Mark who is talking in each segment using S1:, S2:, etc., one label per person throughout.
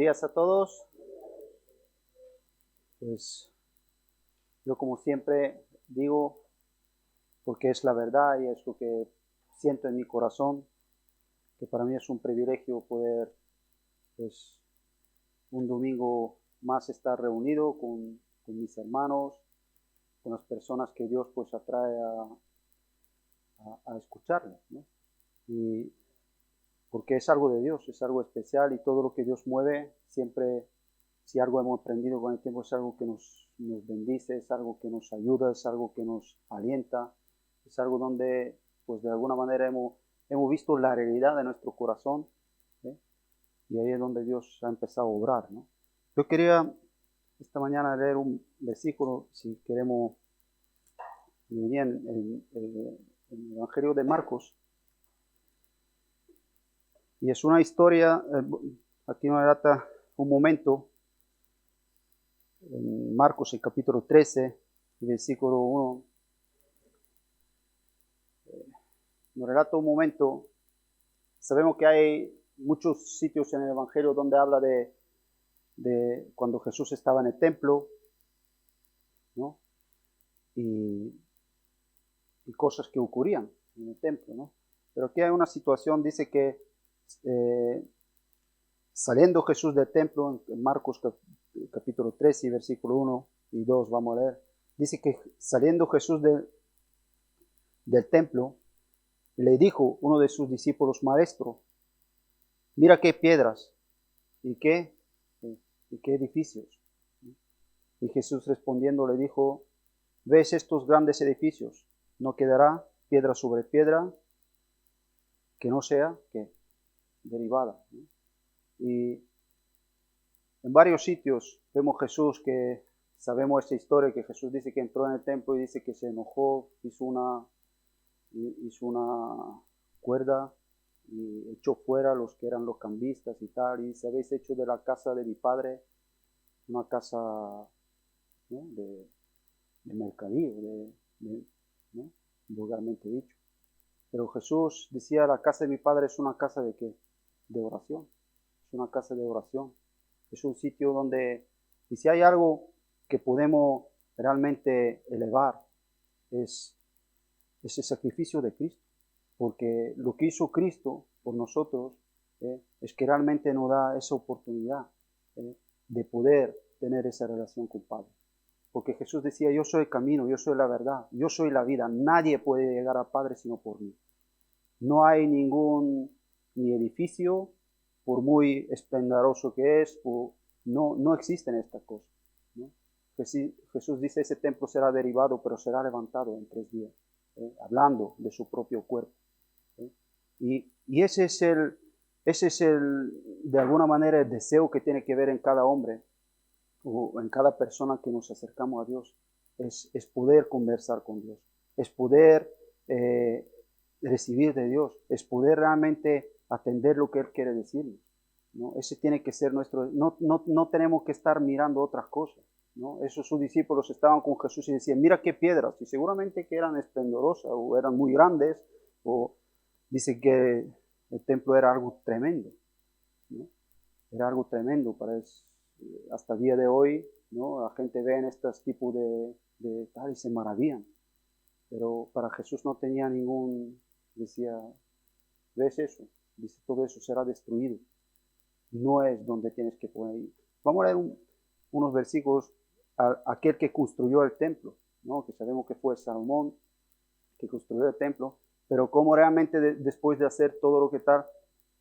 S1: días a todos. Pues yo como siempre digo, porque es la verdad y es lo que siento en mi corazón, que para mí es un privilegio poder, pues, un domingo más estar reunido con mis hermanos, con las personas que Dios pues atrae a escucharle, ¿no? Y porque es algo de Dios, es algo especial y todo lo que Dios mueve, siempre, si algo hemos aprendido con el tiempo, es algo que nos bendice, es algo que nos ayuda, es algo que nos alienta, es algo donde, pues de alguna manera hemos visto la realidad de nuestro corazón, ¿eh? Y ahí es donde Dios ha empezado a obrar, ¿no? Yo quería esta mañana leer un versículo, si queremos, en el Evangelio de Marcos. Y es una historia, aquí nos relata un momento, en Marcos, el capítulo 13, versículo 1, nos relata un momento. Sabemos que hay muchos sitios en el Evangelio donde habla de cuando Jesús estaba en el templo, ¿no? Y cosas que ocurrían en el templo, ¿no? Pero aquí hay una situación, dice que saliendo Jesús del templo, en Marcos capítulo 13, versículo 1 y 2, vamos a leer, dice que saliendo Jesús del templo, le dijo uno de sus discípulos: Maestro, mira qué piedras y qué edificios. Y Jesús respondiendo le dijo: ¿ves estos grandes edificios? No quedará piedra sobre piedra que no sea derribada. Y en varios sitios vemos Jesús, que sabemos esta historia, que Jesús dice que entró en el templo y dice que se enojó, hizo una cuerda y echó fuera los que eran los cambistas y tal, y dice: habéis hecho de la casa de mi padre una casa, ¿no?, de mercadillo, ¿no?, vulgarmente dicho. Pero Jesús decía: la casa de mi padre es una casa de ¿qué? De oración. Es una casa de oración. Es un sitio donde, y si hay algo que podemos realmente elevar, es ese sacrificio de Cristo. Porque lo que hizo Cristo por nosotros es que realmente nos da esa oportunidad de poder tener esa relación con el Padre. Porque Jesús decía: yo soy el camino, yo soy la verdad, yo soy la vida. Nadie puede llegar al Padre sino por mí. No hay ningún ni edificio, por muy esplendoroso que es, no existen estas cosas, ¿no? Jesús dice: ese templo será derribado, pero será levantado en 3 días, hablando de su propio cuerpo. Y ese es de alguna manera, el deseo que tiene que ver en cada hombre o en cada persona que nos acercamos a Dios, es poder conversar con Dios, es poder recibir de Dios, es poder realmente atender lo que Él quiere decirnos, ¿no? Ese tiene que ser nuestro, no tenemos que estar mirando otras cosas, ¿no? Esos sus discípulos estaban con Jesús y decían: mira qué piedras, y seguramente que eran esplendorosas o eran muy grandes, o dice que el templo era algo tremendo, ¿no? Era algo tremendo hasta el día de hoy, ¿no? La gente ve en estos tipos de tal y se maravillan. Pero para Jesús no tenía decía: ¿ves eso? Dice: todo eso será destruido. No es donde tienes que poner. Vamos a leer unos versículos. Aquel que construyó el templo, ¿no? Que sabemos que fue Salomón que construyó el templo, pero cómo realmente después de hacer todo lo que tal,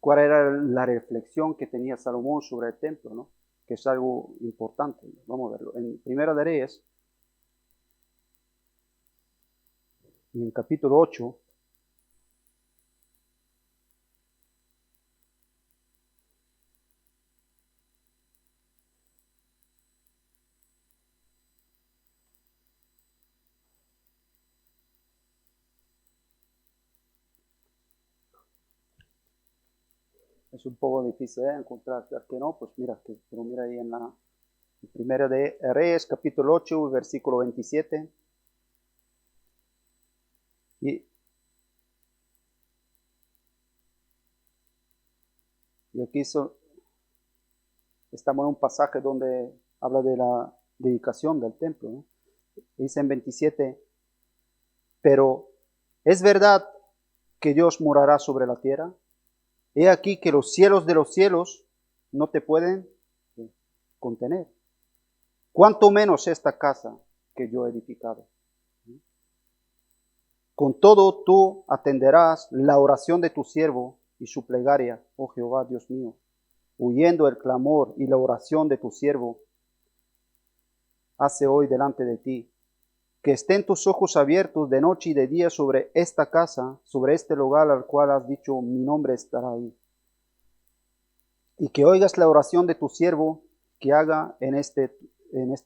S1: cuál era la reflexión que tenía Salomón sobre el templo, ¿no? Que es algo importante. Vamos a verlo. En Primera de Reyes, en el capítulo 8, es un poco difícil encontrar que no, pues pero mira ahí en Primera de Reyes, capítulo 8, versículo 27. Y aquí estamos en un pasaje donde habla de la dedicación del templo, ¿no? Dice en 27, pero ¿es verdad que Dios morará sobre la tierra? He aquí que los cielos de los cielos no te pueden contener. ¿Cuánto menos esta casa que yo he edificado? Con todo tú atenderás la oración de tu siervo y su plegaria, oh Jehová Dios mío, huyendo el clamor y la oración de tu siervo, hace hoy delante de ti. Que estén tus ojos abiertos de noche y de día sobre esta casa, sobre este lugar al cual has dicho, mi nombre estará ahí. Y que oigas la oración de tu siervo que haga en este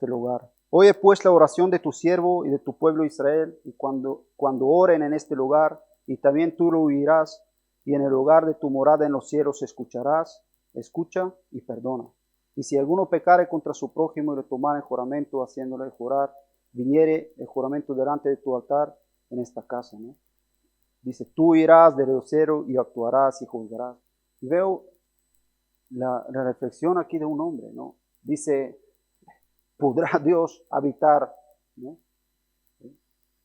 S1: lugar. Oye pues la oración de tu siervo y de tu pueblo Israel, y cuando oren en este lugar, y también tú lo oirás, y en el lugar de tu morada en los cielos escucharás, escucha y perdona. Y si alguno pecare contra su prójimo y le tomare juramento, haciéndole jurar, viniere el juramento delante de tu altar en esta casa, ¿no? Dice, tú irás de cero y actuarás y juzgarás. Y veo la reflexión aquí de un hombre, ¿no? Dice, ¿podrá Dios habitar? ¿No?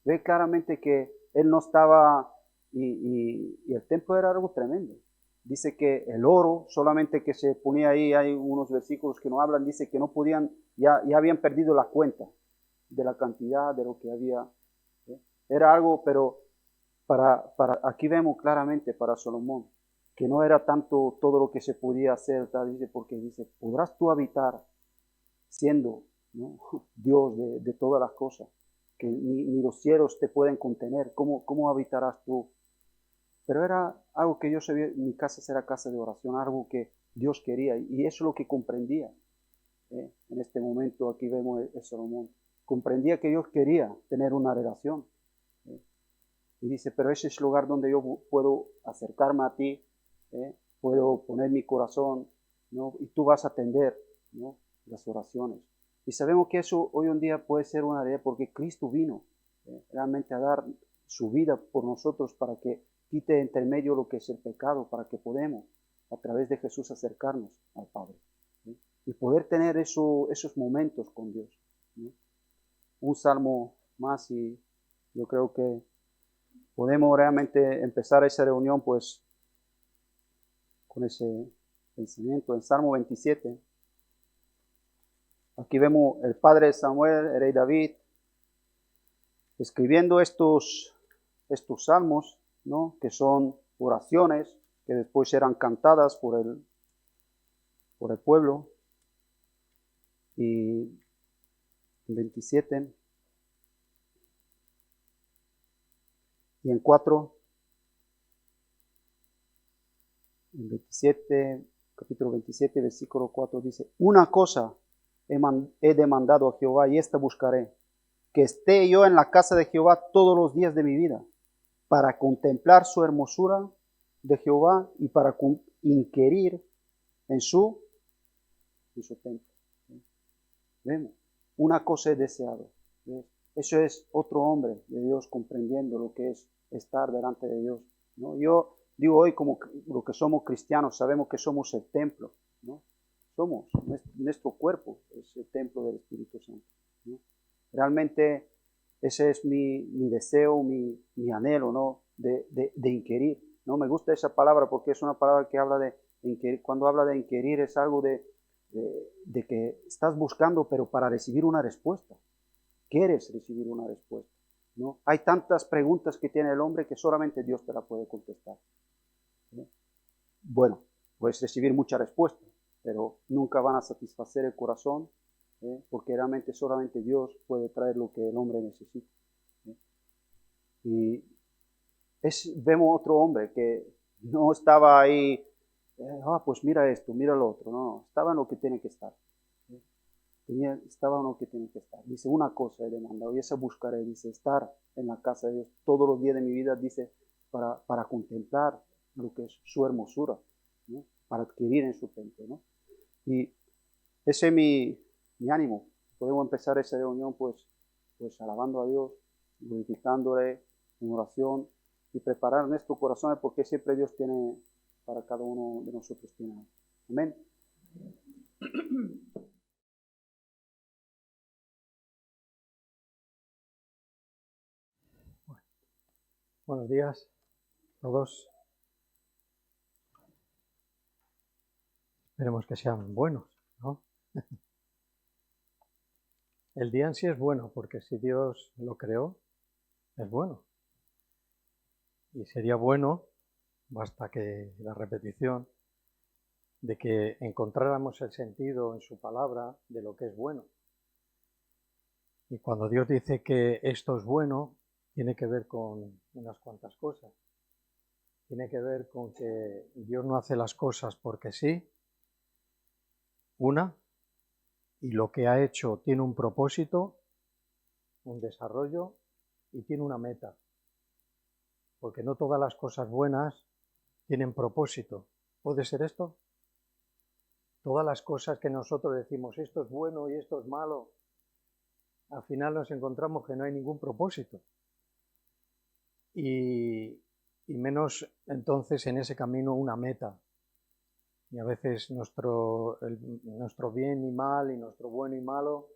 S1: Ve claramente que él no estaba, y el templo era algo tremendo. Dice que el oro, solamente que se ponía ahí, hay unos versículos que no hablan, dice que no podían, ya habían perdido la cuenta de la cantidad de lo que había. ¿Sí? Era algo, pero aquí vemos claramente para Salomón, que no era tanto todo lo que se podía hacer, tal, dice, porque dice, ¿podrás tú habitar siendo, ¿no?, Dios de todas las cosas? Que ni los cielos te pueden contener, ¿cómo habitarás tú? Pero era algo que yo sabía, mi casa será casa de oración, algo que Dios quería, y eso es lo que comprendía. En este momento aquí vemos el Salomón, comprendía que Dios quería tener una relación. Y dice, pero ese es el lugar donde yo puedo acercarme a ti, puedo poner mi corazón, ¿no? Y tú vas a atender, ¿no?, las oraciones. Y sabemos que eso hoy en día puede ser una realidad porque Cristo vino realmente a dar su vida por nosotros para que quite entre medio lo que es el pecado, para que podamos a través de Jesús acercarnos al Padre, ¿sí? Y poder tener esos momentos con Dios, ¿no? Un salmo más y yo creo que podemos realmente empezar esa reunión pues con ese pensamiento. En Salmo 27, aquí vemos el padre de Samuel, el rey David, escribiendo estos salmos, ¿no?, que son oraciones que después eran cantadas por el pueblo. Y 27 y en 4, en 27, capítulo 27, versículo 4 dice, una cosa he demandado a Jehová y esta buscaré, que esté yo en la casa de Jehová todos los días de mi vida, para contemplar su hermosura de Jehová y para inquirir en su templo. ¿Vemos? Una cosa he deseado. ¿Ves? Eso es otro hombre de Dios comprendiendo lo que es estar delante de Dios, ¿no? Yo digo hoy, como lo que somos cristianos, sabemos que somos el templo, ¿no? Somos, nuestro cuerpo es el templo del Espíritu Santo, ¿no? Realmente ese es mi deseo, mi anhelo, ¿no?, de inquirir. No me gusta esa palabra porque es una palabra que habla de inquirir. Cuando habla de inquirir es algo de que estás buscando, pero para recibir una respuesta. Quieres recibir una respuesta, ¿no? Hay tantas preguntas que tiene el hombre que solamente Dios te la puede contestar, ¿no? Bueno, puedes recibir muchas respuestas, pero nunca van a satisfacer el corazón, porque realmente solamente Dios puede traer lo que el hombre necesita. Y vemos otro hombre que no estaba ahí, pues mira esto, mira lo otro, no, estaba en lo que tiene que estar. Estaba en lo que tiene que estar. Dice, una cosa he demandado y esa buscaré, dice, estar en la casa de Dios todos los días de mi vida, dice, para contemplar lo que es su hermosura, ¿no?, para adquirir en su templo, ¿no? Y ese es mi ánimo. Podemos empezar esa reunión pues alabando a Dios, glorificándole en oración y preparar nuestros corazones porque siempre Dios tiene para cada uno de nosotros tiene. Amén.
S2: Buenos días a todos. Esperemos que sean buenos, ¿no? El día en sí es bueno, porque si Dios lo creó, es bueno. Y sería bueno, basta que la repetición, de que encontráramos el sentido en su palabra de lo que es bueno. Y cuando Dios dice que esto es bueno, tiene que ver con unas cuantas cosas. Tiene que ver con que Dios no hace las cosas porque sí, una, y lo que ha hecho tiene un propósito, un desarrollo y tiene una meta. Porque no todas las cosas buenas tienen propósito. ¿Puede ser esto? Todas las cosas que nosotros decimos, esto es bueno y esto es malo, al final nos encontramos que no hay ningún propósito. Y menos entonces en ese camino una meta. Y a veces nuestro bien y mal y nuestro bueno y malo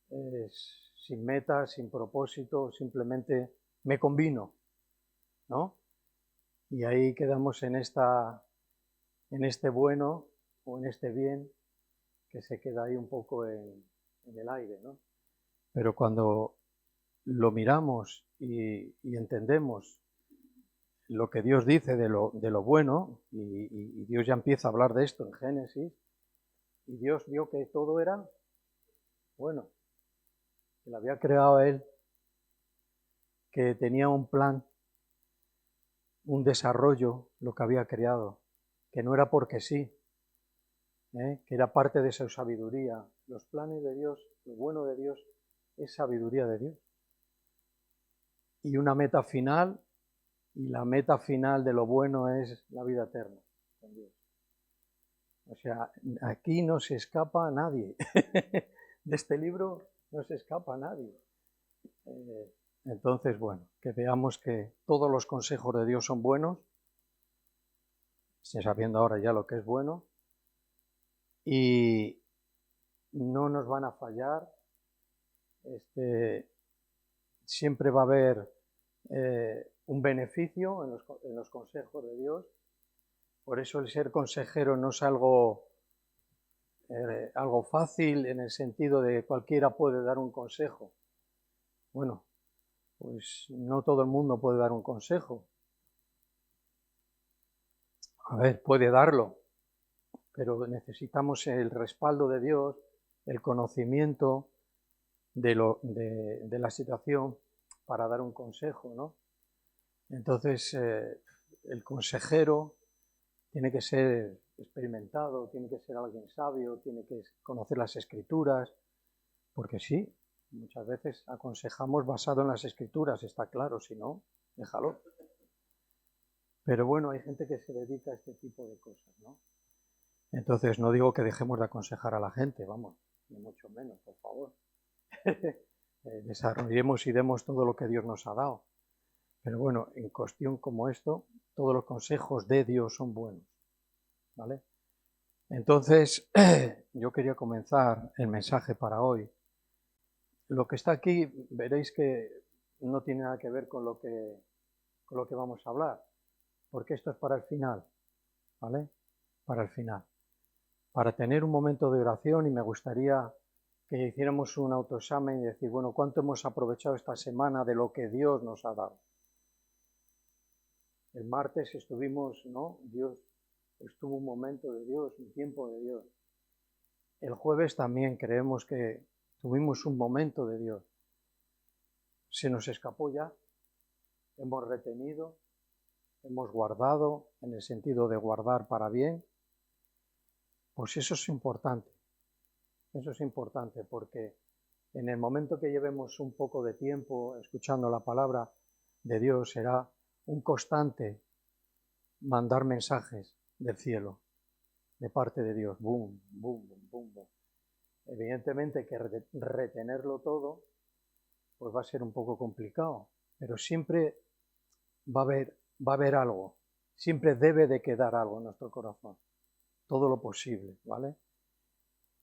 S2: es sin meta, sin propósito, simplemente me combino, ¿no? Y ahí quedamos en este bueno o en este bien que se queda ahí un poco en el aire, ¿no? Pero cuando lo miramos y entendemos lo que Dios dice de lo bueno, y Dios ya empieza a hablar de esto en Génesis, y Dios vio que todo era bueno, que lo había creado Él, que tenía un plan, un desarrollo, lo que había creado, que no era porque sí, que era parte de su sabiduría. Los planes de Dios, lo bueno de Dios, es sabiduría de Dios. Y una meta final, y la meta final de lo bueno es la vida eterna con Dios. O sea, aquí no se escapa a nadie. De este libro no se escapa a nadie. Entonces, bueno, que veamos que todos los consejos de Dios son buenos, sabiendo ahora ya lo que es bueno, y no nos van a fallar. Siempre va a haber un beneficio en los consejos de Dios. Por eso el ser consejero no es algo fácil en el sentido de cualquiera puede dar un consejo. Bueno, pues no todo el mundo puede dar un consejo. A ver, puede darlo, pero necesitamos el respaldo de Dios, el conocimiento de la situación para dar un consejo, ¿no? Entonces, el consejero tiene que ser experimentado, tiene que ser alguien sabio, tiene que conocer las escrituras, porque sí, muchas veces aconsejamos basado en las escrituras, está claro, si no, déjalo. Pero bueno, hay gente que se dedica a este tipo de cosas, ¿no? Entonces, no digo que dejemos de aconsejar a la gente, vamos, ni mucho menos, por favor. Desarrollemos y demos todo lo que Dios nos ha dado. Pero bueno, en cuestión como esto, todos los consejos de Dios son buenos, ¿vale? Entonces, yo quería comenzar el mensaje para hoy. Lo que está aquí, veréis que no tiene nada que ver con lo que vamos a hablar, porque esto es para el final, ¿vale? Para el final. Para tener un momento de oración, y me gustaría que hiciéramos un autoexamen y decir, bueno, ¿cuánto hemos aprovechado esta semana de lo que Dios nos ha dado? El martes estuvimos, ¿no? Dios estuvo un momento de Dios, un tiempo de Dios. El jueves también creemos que tuvimos un momento de Dios. Se nos escapó ya, hemos retenido, hemos guardado, en el sentido de guardar para bien. Pues eso es importante porque en el momento que llevemos un poco de tiempo escuchando la palabra de Dios, será un constante mandar mensajes del cielo, de parte de Dios, boom, boom, boom, boom, boom. Evidentemente que retenerlo todo, pues va a ser un poco complicado, pero siempre va a haber algo, siempre debe de quedar algo en nuestro corazón, todo lo posible, ¿vale?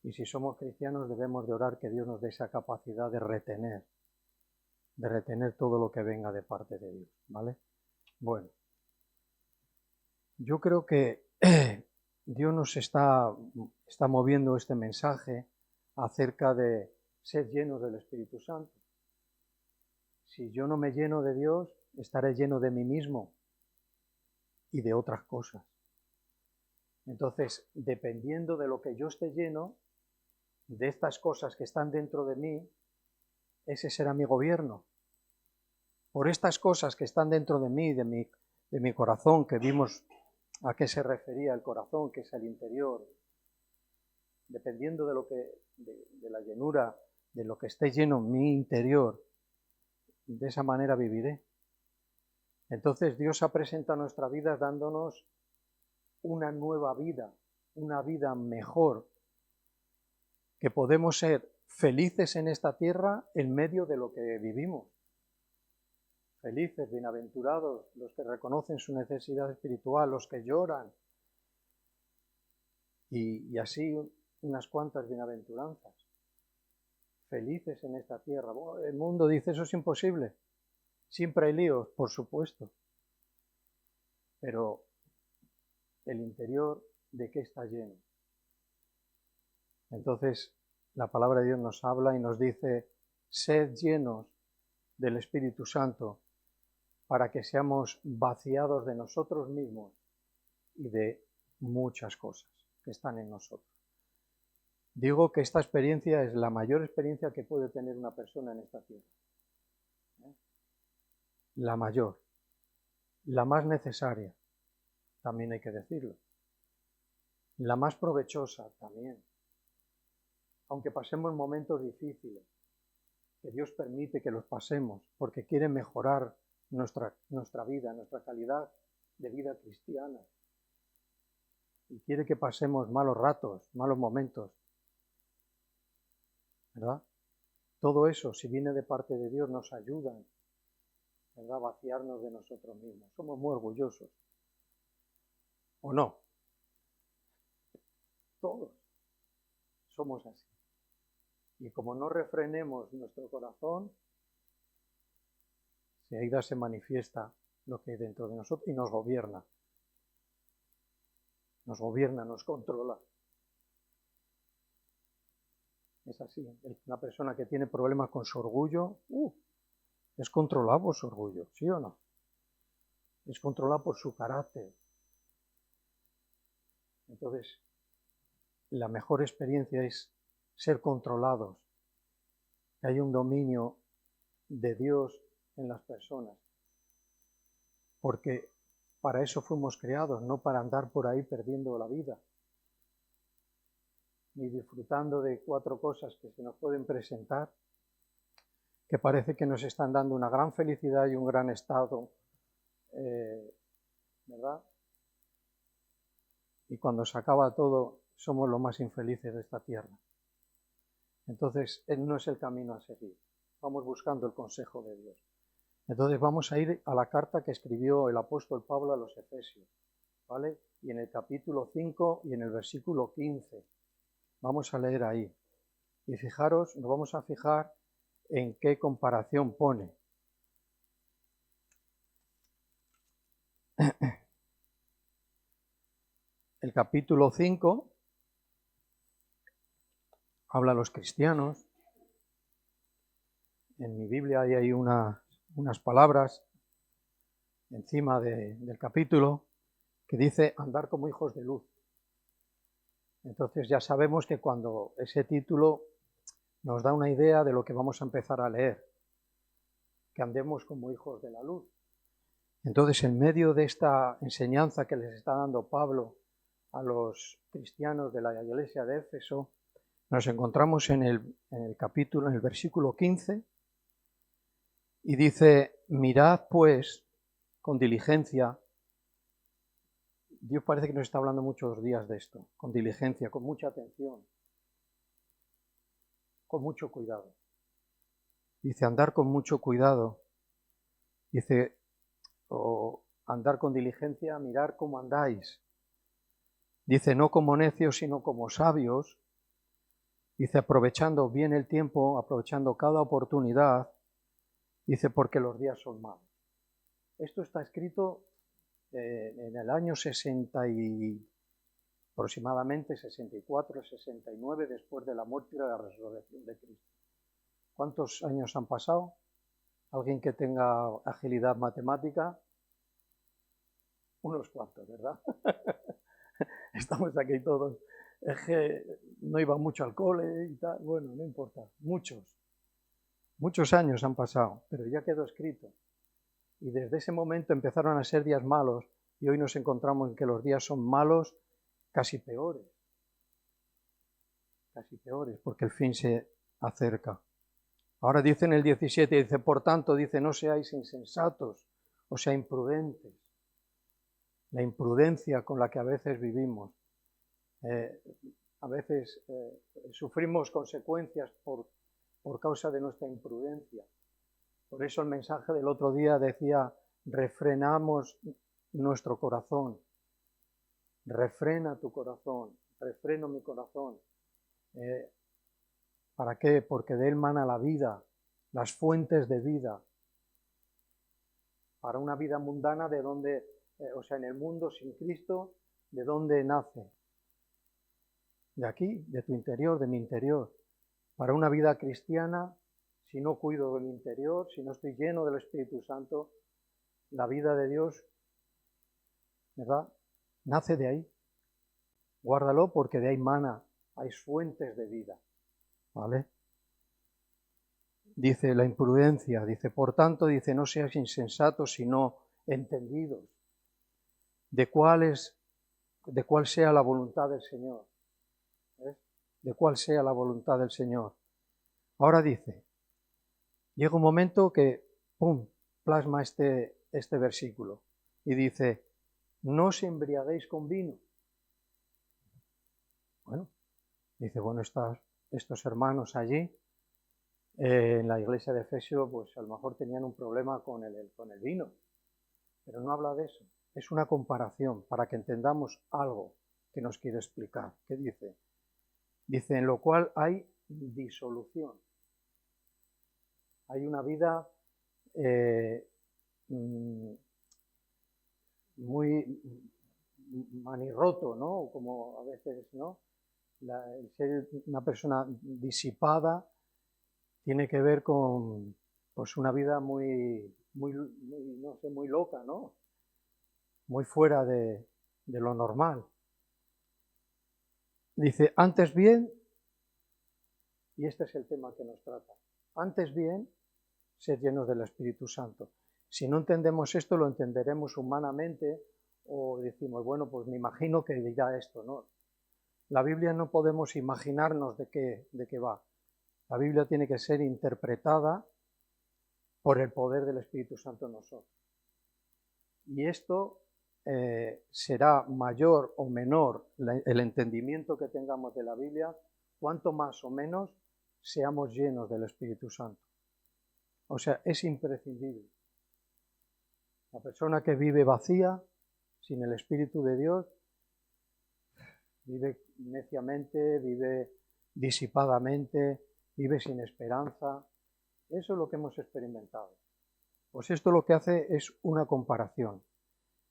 S2: Y si somos cristianos debemos de orar que Dios nos dé esa capacidad de retener todo lo que venga de parte de Dios, ¿vale? Bueno, yo creo que Dios nos está moviendo este mensaje acerca de ser llenos del Espíritu Santo. Si yo no me lleno de Dios, estaré lleno de mí mismo y de otras cosas. Entonces, dependiendo de lo que yo esté lleno, de estas cosas que están dentro de mí, ese será mi gobierno. Por estas cosas que están dentro de mí, de mi corazón, que vimos a qué se refería el corazón, que es el interior, dependiendo de la llenura, de lo que esté lleno en mi interior, de esa manera viviré. Entonces Dios ha presentado nuestra vida dándonos una nueva vida, una vida mejor, que podemos ser felices en esta tierra en medio de lo que vivimos. Felices, bienaventurados, los que reconocen su necesidad espiritual, los que lloran, y así unas cuantas bienaventuranzas. Felices en esta tierra. Bueno, el mundo dice, eso es imposible. Siempre hay líos, por supuesto. Pero el interior, ¿de qué está lleno? Entonces, la palabra de Dios nos habla y nos dice, sed llenos del Espíritu Santo para que seamos vaciados de nosotros mismos y de muchas cosas que están en nosotros. Digo que esta experiencia es la mayor experiencia que puede tener una persona en esta tierra. La mayor, la más necesaria, también hay que decirlo. La más provechosa también. Aunque pasemos momentos difíciles, que Dios permite que los pasemos, porque quiere mejorar nuestra vida, nuestra calidad de vida cristiana. Y quiere que pasemos malos ratos, malos momentos. ¿Verdad? Todo eso, si viene de parte de Dios, nos ayuda, ¿verdad?, a vaciarnos de nosotros mismos. Somos muy orgullosos. ¿O no? Todos somos así. Y como no refrenemos nuestro corazón, enseguida se manifiesta lo que hay dentro de nosotros y nos gobierna. Nos gobierna, nos controla. Es así. Una persona que tiene problemas con su orgullo, es controlado por su orgullo, ¿sí o no? Es controlado por su carácter. Entonces, la mejor experiencia es ser controlados, que haya un dominio de Dios en las personas. Porque para eso fuimos creados, no para andar por ahí perdiendo la vida, ni disfrutando de 4 cosas que se nos pueden presentar, que parece que nos están dando una gran felicidad y un gran estado, ¿verdad? Y cuando se acaba todo, somos los más infelices de esta tierra. Entonces, no es el camino a seguir. Vamos buscando el consejo de Dios. Entonces vamos a ir a la carta que escribió el apóstol Pablo a los Efesios, ¿vale? Y en el capítulo 5 y en el versículo 15. Vamos a leer ahí. Y fijaros, nos vamos a fijar en qué comparación pone. El capítulo 5 habla a los cristianos. En mi Biblia hay ahí unas palabras encima del capítulo que dice andar como hijos de luz. Entonces ya sabemos que cuando ese título nos da una idea de lo que vamos a empezar a leer, que andemos como hijos de la luz. Entonces, en medio de esta enseñanza que les está dando Pablo a los cristianos de la iglesia de Éfeso, nos encontramos en el capítulo, en el versículo 15, y dice, mirad pues con diligencia. Dios parece que nos está hablando muchos días de esto, con diligencia, con mucha atención, con mucho cuidado. Dice, andar con mucho cuidado. Dice, andar con diligencia, mirar cómo andáis. Dice, no como necios, sino como sabios, Dice, aprovechando bien el tiempo, aprovechando cada oportunidad, dice, porque los días son malos. Esto está escrito en el año 60 y aproximadamente 64, 69, después de la muerte y la resurrección de Cristo. ¿Cuántos años han pasado? ¿Alguien que tenga agilidad matemática? Unos cuantos, ¿verdad? Estamos aquí todos. Es que no iba mucho al cole y tal. Bueno, no importa. Muchos años han pasado, pero ya quedó escrito. Y desde ese momento empezaron a ser días malos y hoy nos encontramos en que los días son malos, casi peores, porque el fin se acerca. Ahora dice en el 17, dice, por tanto, dice, no seáis insensatos, o sea, imprudentes. La imprudencia con la que a veces vivimos. A veces sufrimos consecuencias por causa de nuestra imprudencia. Por eso el mensaje del otro día decía, refrenamos nuestro corazón. Refrena tu corazón, refreno mi corazón. ¿Para qué? Porque de él mana la vida, las fuentes de vida. Para una vida mundana, de donde, o sea, en el mundo sin Cristo, ¿de dónde nace? De aquí, de tu interior, de mi interior. Para una vida cristiana, si no cuido de mi interior, si no estoy lleno del Espíritu Santo, la vida de Dios, ¿verdad? Nace de ahí. Guárdalo porque de ahí mana, hay fuentes de vida, ¿vale? Dice la imprudencia, dice, por tanto, dice, no seas insensatos, sino entendidos de cuál sea la voluntad del Señor. ¿Ves? De cuál sea la voluntad del Señor. Ahora dice, llega un momento que, ¡pum!, plasma este versículo y dice, no os embriaguéis con vino. Bueno, dice, bueno, estos hermanos allí, en la iglesia de Efesio, pues a lo mejor tenían un problema con el vino, pero no habla de eso. Es una comparación para que entendamos algo que nos quiere explicar. ¿Qué dice? Dice, en lo cual hay disolución. Hay una vida muy manirroto, ¿no? Como a veces, ¿no? El ser una persona disipada tiene que ver con, pues, una vida muy, no sé, muy loca, ¿no? Muy fuera de lo normal. Dice, antes bien, y este es el tema que nos trata, antes bien, ser llenos del Espíritu Santo. Si no entendemos esto, lo entenderemos humanamente o decimos, bueno, pues me imagino que dirá esto, ¿no? La Biblia no podemos imaginarnos de qué va. La Biblia tiene que ser interpretada por el poder del Espíritu Santo en nosotros. Y esto será mayor o menor el entendimiento que tengamos de la Biblia, cuanto más o menos seamos llenos del Espíritu Santo. O sea, es imprescindible. La persona que vive vacía, sin el Espíritu de Dios, vive neciamente, vive disipadamente, vive sin esperanza. Eso es lo que hemos experimentado. Pues esto lo que hace es una comparación.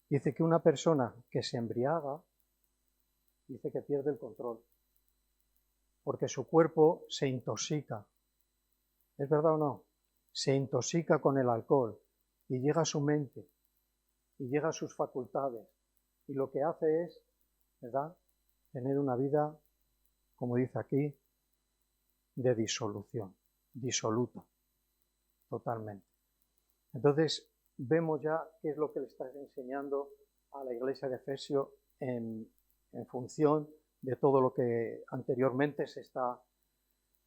S2: Dice que una persona que se embriaga, dice que pierde el control, porque su cuerpo se intoxica. ¿Es verdad o no? Se intoxica con el alcohol y llega a su mente y llega a sus facultades. Y lo que hace es, ¿verdad?, tener una vida, como dice aquí, de disolución, disoluta, totalmente. Entonces, vemos ya qué es lo que le está enseñando a la iglesia de Efesio en función de todo lo que anteriormente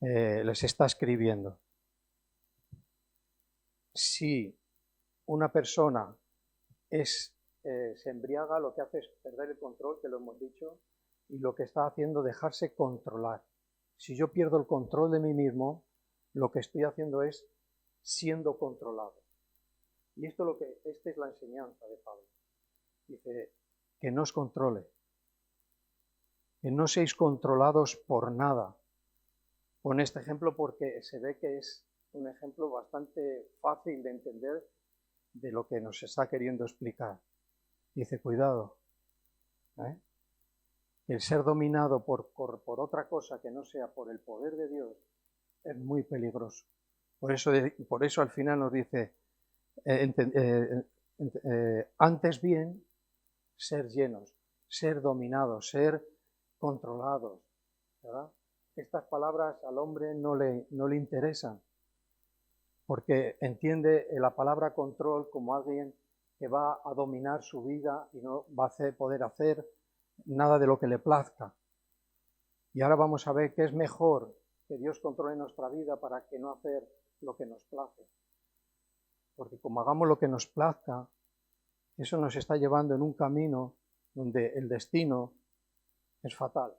S2: les está escribiendo. Si una persona se embriaga, lo que hace es perder el control, que lo hemos dicho, y lo que está haciendo es dejarse controlar. Si yo pierdo el control de mí mismo, lo que estoy haciendo es siendo controlado. Y esta es la enseñanza de Pablo. Dice, que no os controle, que no seáis controlados por nada, pone este ejemplo porque se ve que es un ejemplo bastante fácil de entender de lo que nos está queriendo explicar. Dice, cuidado, ¿eh? El ser dominado por otra cosa que no sea por el poder de Dios es muy peligroso. Por eso al final nos dice, antes bien, ser llenos, ser dominados, ser controlados, ¿verdad? Estas palabras al hombre no le interesan, porque entiende la palabra control como alguien que va a dominar su vida y no va a poder hacer nada de lo que le plazca. Y ahora vamos a ver que es mejor que Dios controle nuestra vida para que no hacer lo que nos place. Porque como hagamos lo que nos plazca, eso nos está llevando en un camino donde el destino es fatal.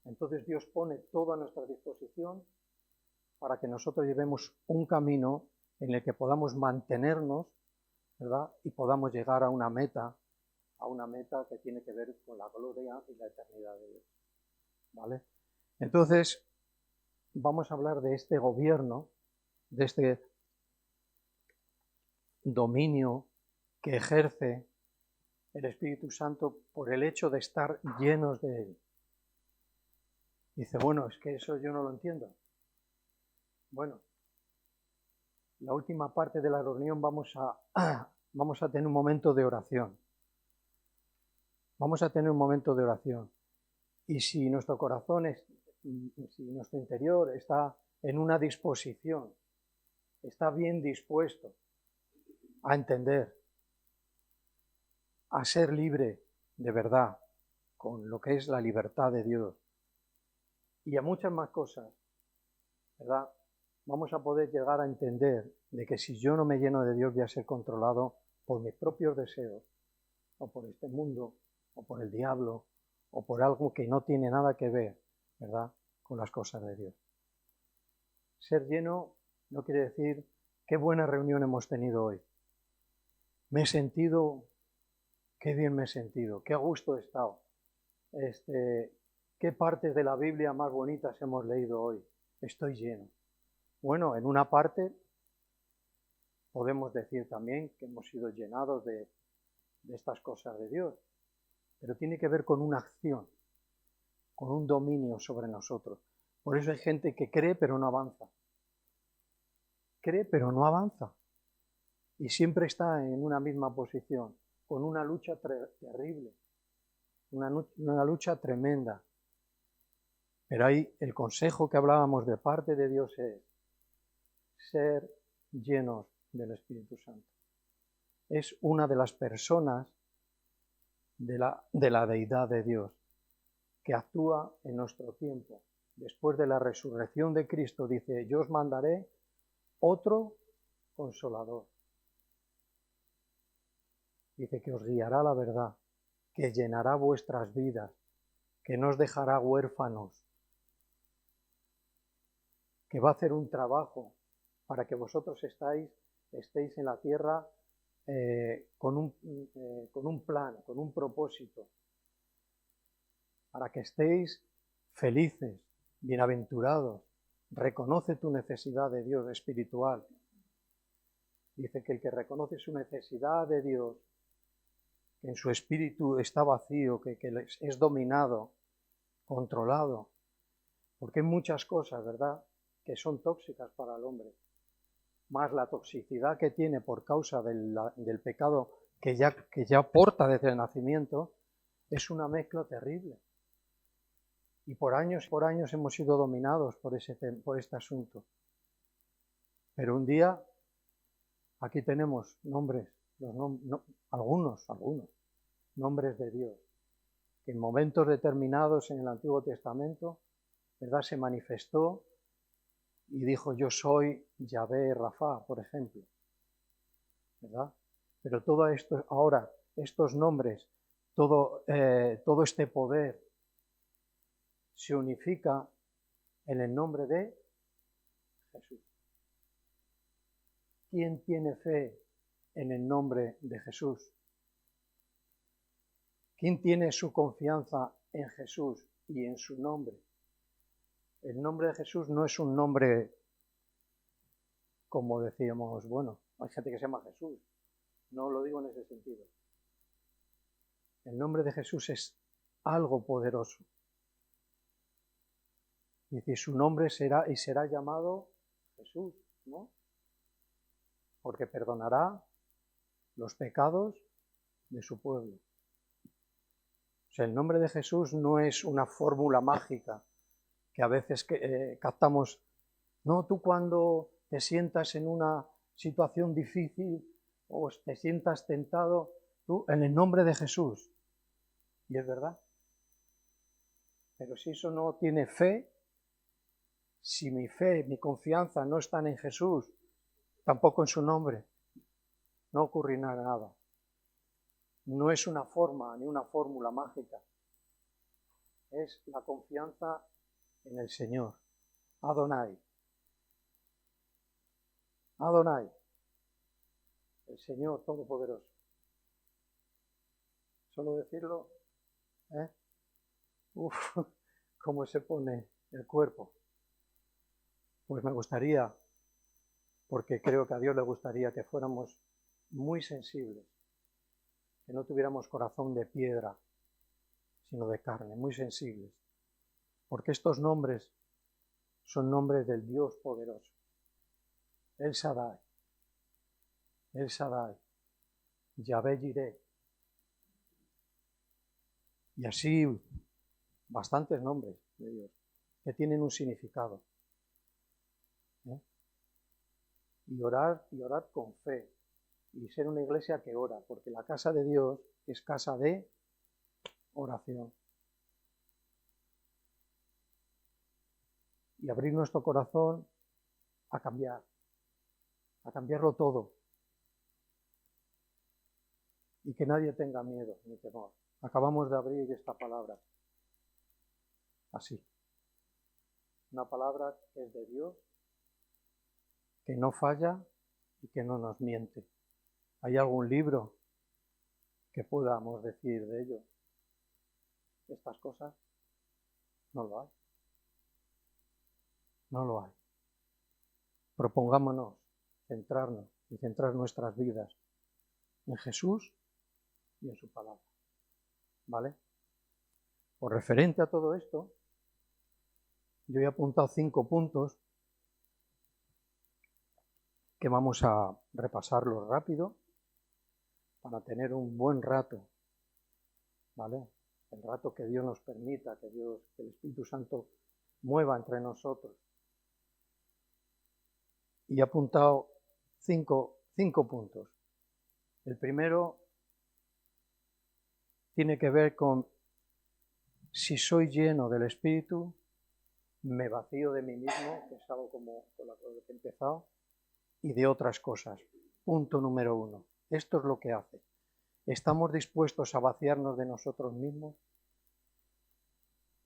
S2: Entonces Dios pone todo a nuestra disposición para que nosotros llevemos un camino en el que podamos mantenernos, ¿verdad? Y podamos llegar a una meta que tiene que ver con la gloria y la eternidad de Dios, ¿vale? Entonces, vamos a hablar de este gobierno, de este dominio que ejerce el Espíritu Santo por el hecho de estar llenos de Él. Dice, bueno, es que eso yo no lo entiendo. Bueno, la última parte de la reunión vamos a tener un momento de oración. Vamos a tener un momento de oración. Y si nuestro corazón, si nuestro interior está en una disposición, está bien dispuesto a entender, a ser libre de verdad, con lo que es la libertad de Dios, y a muchas más cosas, ¿verdad? Vamos a poder llegar a entender de que si yo no me lleno de Dios voy a ser controlado por mis propios deseos, o por este mundo, o por el diablo, o por algo que no tiene nada que ver, ¿verdad?, con las cosas de Dios. Ser lleno no quiere decir qué buena reunión hemos tenido hoy. Me he sentido, qué bien me he sentido, qué a gusto he estado. ¿Qué partes de la Biblia más bonitas hemos leído hoy? Estoy lleno. Bueno, en una parte podemos decir también que hemos sido llenados de estas cosas de Dios, pero tiene que ver con una acción, con un dominio sobre nosotros. Por eso hay gente que cree pero no avanza. Cree pero no avanza. Y siempre está en una misma posición, con una lucha terrible, una lucha tremenda. Pero ahí el consejo que hablábamos de parte de Dios es ser llenos del Espíritu Santo. Es una de las personas de la deidad de Dios que actúa en nuestro tiempo. Después de la resurrección de Cristo dice, yo os mandaré otro consolador. Dice que os guiará la verdad, que llenará vuestras vidas, que no os dejará huérfanos, que va a hacer un trabajo para que vosotros estéis en la tierra con un plan, con un propósito, para que estéis felices, bienaventurados. Reconoce tu necesidad de Dios espiritual. Dice que el que reconoce su necesidad de Dios, que en su espíritu está vacío, que es dominado, controlado, porque hay muchas cosas, ¿verdad?, que son tóxicas para el hombre, más la toxicidad que tiene por causa del pecado que ya porta desde el nacimiento, es una mezcla terrible. Y por años hemos sido dominados por este asunto. Pero un día, aquí tenemos nombres, algunos nombres de Dios, que en momentos determinados en el Antiguo Testamento, ¿verdad?, se manifestó y dijo, yo soy Yahvé Rafa, por ejemplo, ¿verdad? Pero todo esto, ahora, estos nombres, todo este poder se unifica en el nombre de Jesús. ¿Quién tiene fe en el nombre de Jesús? ¿Quién tiene su confianza en Jesús y en su nombre? El nombre de Jesús no es un nombre, como decíamos, bueno, hay gente que se llama Jesús. No lo digo en ese sentido. El nombre de Jesús es algo poderoso. Y decir, su nombre será llamado Jesús, ¿no? Porque perdonará los pecados de su pueblo. O sea, el nombre de Jesús no es una fórmula mágica que a veces captamos. No, tú cuando te sientas en una situación difícil o te sientas tentado, tú en el nombre de Jesús. Y es verdad. Pero si eso no tiene fe, si mi fe, mi confianza no están en Jesús, tampoco en su nombre, no ocurrirá nada. No es una forma ni una fórmula mágica. Es la confianza en el Señor. Adonai. Adonai. El Señor Todopoderoso. Solo decirlo, cómo se pone el cuerpo. Pues me gustaría, porque creo que a Dios le gustaría que fuéramos muy sensibles, que no tuviéramos corazón de piedra, sino de carne, muy sensibles. Porque estos nombres son nombres del Dios poderoso. El Shaddai, Yahvé Jireh. Y así bastantes nombres de Dios que tienen un significado. Y orar con fe. Y ser una iglesia que ora, porque la casa de Dios es casa de oración. Y abrir nuestro corazón a cambiarlo todo. Y que nadie tenga miedo ni temor. Acabamos de abrir esta palabra. Así. Una palabra que es de Dios, que no falla y que no nos miente. ¿Hay algún libro que podamos decir de ello? Estas cosas no lo hay. No lo hay. Propongámonos centrarnos y centrar nuestras vidas en Jesús y en su palabra. ¿Vale? Por referente a todo esto, yo he apuntado 5 puntos que vamos a repasarlos rápido para tener un buen rato, ¿vale? El rato que Dios nos permita, que el Espíritu Santo mueva entre nosotros. Y he apuntado 5 puntos. El primero tiene que ver con si soy lleno del Espíritu, me vacío de mí mismo, que es algo como con lo que he empezado, y de otras cosas. Punto número 1. Esto es lo que hace. ¿Estamos dispuestos a vaciarnos de nosotros mismos?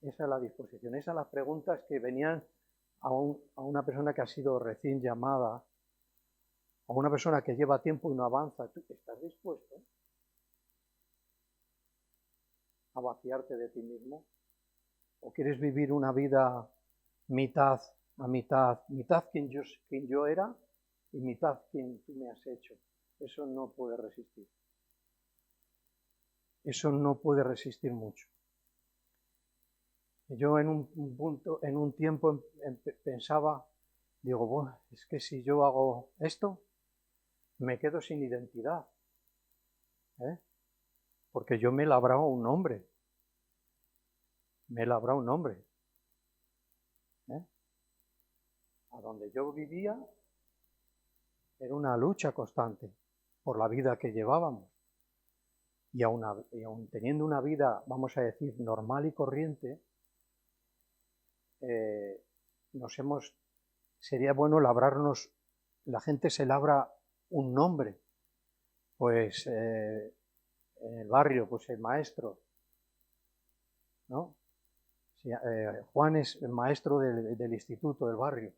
S2: Esa es la disposición. Esas son las preguntas que venían a una persona que ha sido recién llamada, a una persona que lleva tiempo y no avanza. ¿Tú estás dispuesto a vaciarte de ti mismo? ¿O quieres vivir una vida mitad a mitad quien yo era y mitad quien tú me has hecho? Eso no puede resistir. Eso no puede resistir mucho. Yo en un tiempo pensaba, digo, bueno, es que si yo hago esto, me quedo sin identidad. Porque yo me he labrado un nombre. A donde yo vivía era una lucha constante por la vida que llevábamos. Y aun teniendo una vida, vamos a decir, normal y corriente, sería bueno labrarnos, la gente se labra un nombre, pues en el barrio, pues el maestro, ¿no? Juan es el maestro del instituto del barrio,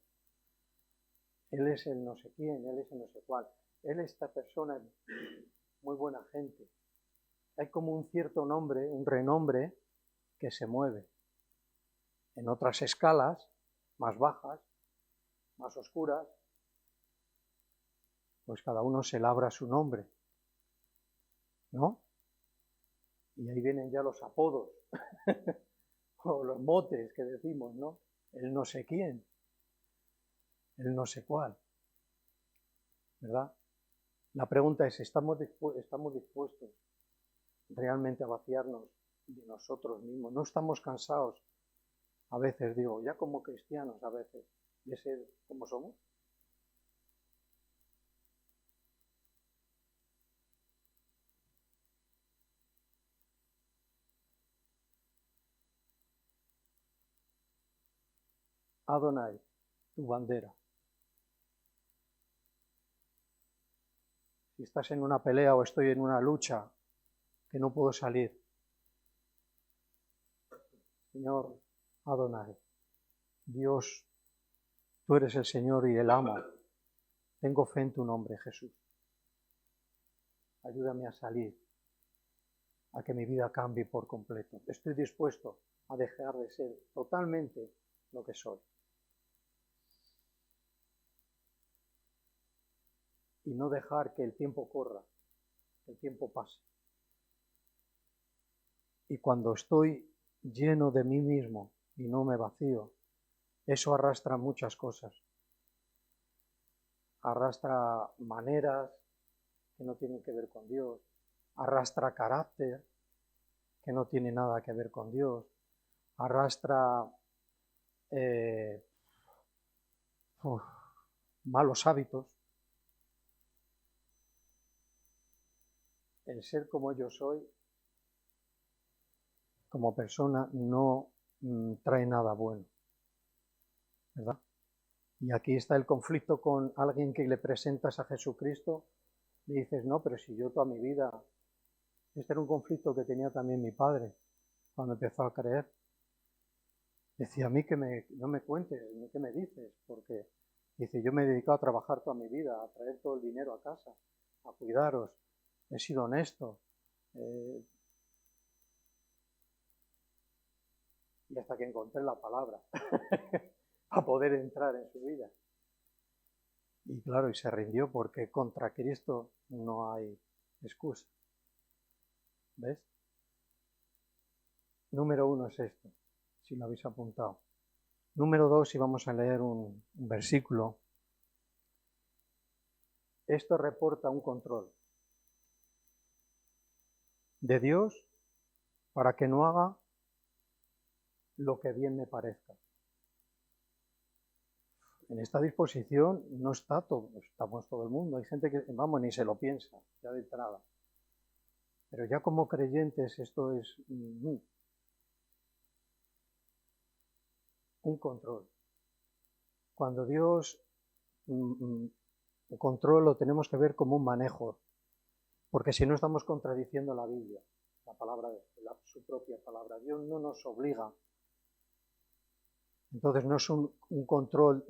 S2: él es el no sé quién, él es el no sé cuál, él esta persona es muy buena gente. Hay como un cierto nombre, un renombre que se mueve. En otras escalas más bajas, más oscuras, pues cada uno se labra su nombre, ¿no? Y ahí vienen ya los apodos, o los motes que decimos, ¿no? El no sé quién, el no sé cuál, ¿verdad? La pregunta es, ¿estamos dispuestos realmente a vaciarnos de nosotros mismos? ¿No estamos cansados, a veces digo, ya como cristianos a veces, de ser como somos? Adonai, tu bandera. Si estás en una pelea o estoy en una lucha que no puedo salir, Señor Adonai, Dios, tú eres el Señor y el amo. Tengo fe en tu nombre, Jesús. Ayúdame a salir, a que mi vida cambie por completo. Estoy dispuesto a dejar de ser totalmente lo que soy. Y no dejar que el tiempo corra, que el tiempo pase. Y cuando estoy lleno de mí mismo y no me vacío, eso arrastra muchas cosas. Arrastra maneras que no tienen que ver con Dios, arrastra carácter que no tiene nada que ver con Dios, arrastra malos hábitos. El ser como yo soy, como persona, no trae nada bueno, ¿verdad? Y aquí está el conflicto con alguien que le presentas a Jesucristo. Le dices, no, pero si yo toda mi vida... Este era un conflicto que tenía también mi padre cuando empezó a creer. Decía, a mí que no me cuentes, ¿qué me dices? Porque, dice, yo me he dedicado a trabajar toda mi vida, a traer todo el dinero a casa, a cuidaros, he sido honesto. Y hasta que encontré la palabra a poder entrar en su vida. Y claro, y se rindió porque contra Cristo no hay excusa. ¿Ves? Número 1 es esto, si lo habéis apuntado. Número 2, y vamos a leer un versículo. Esto reporta un control de Dios para que no haga lo que bien me parezca. En esta disposición no está todo, estamos todo el mundo. Hay gente que, vamos, ni se lo piensa, ya de entrada. Pero ya como creyentes esto es un control. Cuando Dios, el control lo tenemos que ver como un manejo, porque si no estamos contradiciendo la Biblia, la palabra, su propia palabra. Dios no nos obliga. Entonces no es un control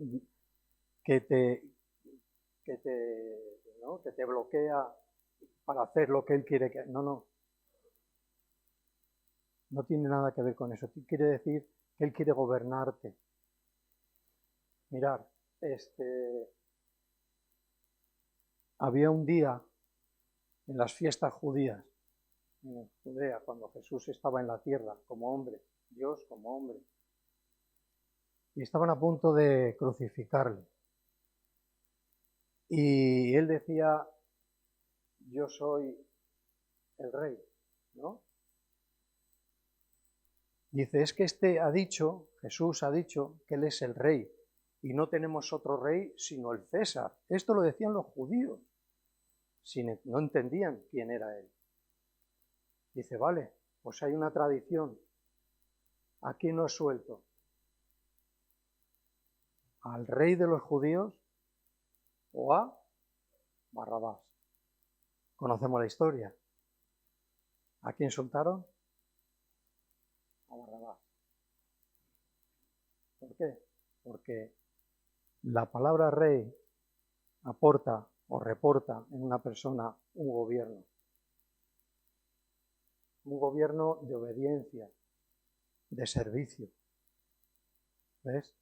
S2: que te bloquea para hacer lo que Él quiere que... No tiene nada que ver con eso. Quiere decir que Él quiere gobernarte. Mirad, había un día en las fiestas judías, en Judea, cuando Jesús estaba en la tierra como hombre, Dios como hombre, y estaban a punto de crucificarle. Y Él decía, yo soy el rey, ¿no? Dice, es que Jesús ha dicho que Él es el rey, y no tenemos otro rey sino el César. Esto lo decían los judíos, no entendían quién era Él. Dice, vale, pues hay una tradición. ¿A quién no he suelto? ¿Al rey de los judíos o a Barrabás? Conocemos la historia. ¿A quién soltaron? A Barrabás. ¿Por qué? Porque la palabra rey aporta o reporta en una persona un gobierno. Un gobierno de obediencia, de servicio. ¿Ves?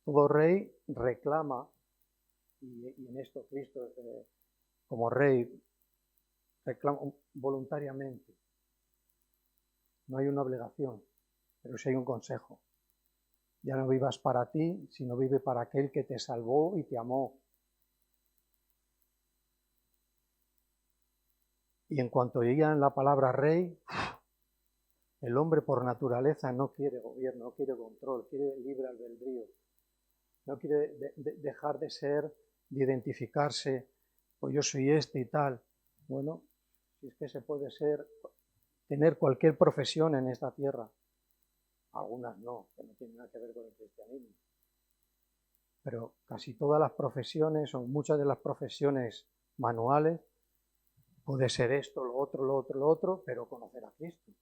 S2: Todo rey reclama, y en esto Cristo como rey reclama voluntariamente. No hay una obligación, pero sí hay un consejo. Ya no vivas para ti, sino vive para aquel que te salvó y te amó. Y en cuanto llega la palabra rey, el hombre por naturaleza no quiere gobierno, no quiere control, quiere libre albedrío. No quiere dejar de ser, de identificarse, pues yo soy este y tal. Bueno, si es que se puede tener cualquier profesión en esta tierra. Algunas no, que no tienen nada que ver con el cristianismo. Pero casi todas las profesiones, o muchas de las profesiones manuales, puede ser esto, lo otro, pero conocer a Cristo,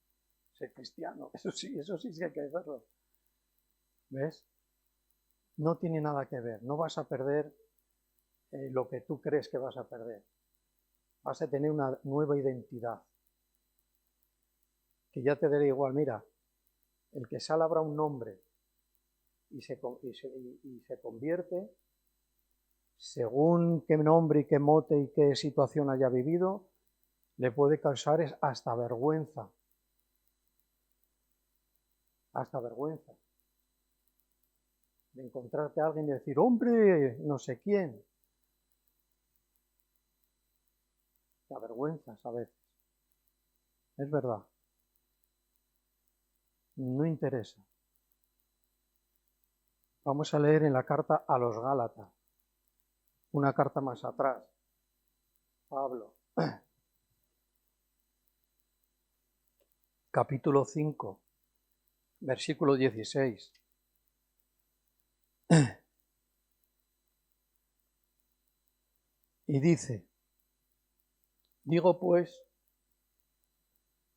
S2: ser cristiano, eso sí que hay que hacerlo. ¿Ves? No tiene nada que ver, no vas a perder lo que tú crees que vas a perder. Vas a tener una nueva identidad, que ya te dará igual. Mira, el que sale habrá un nombre y se convierte, según qué nombre y qué mote y qué situación haya vivido, le puede causar hasta vergüenza. Hasta vergüenza. De encontrarte a alguien y decir, hombre, no sé quién. La vergüenza a veces. Es verdad. No interesa. Vamos a leer en la carta a los Gálatas, una carta más atrás. Pablo, capítulo 5, versículo 16. Y dice, digo pues,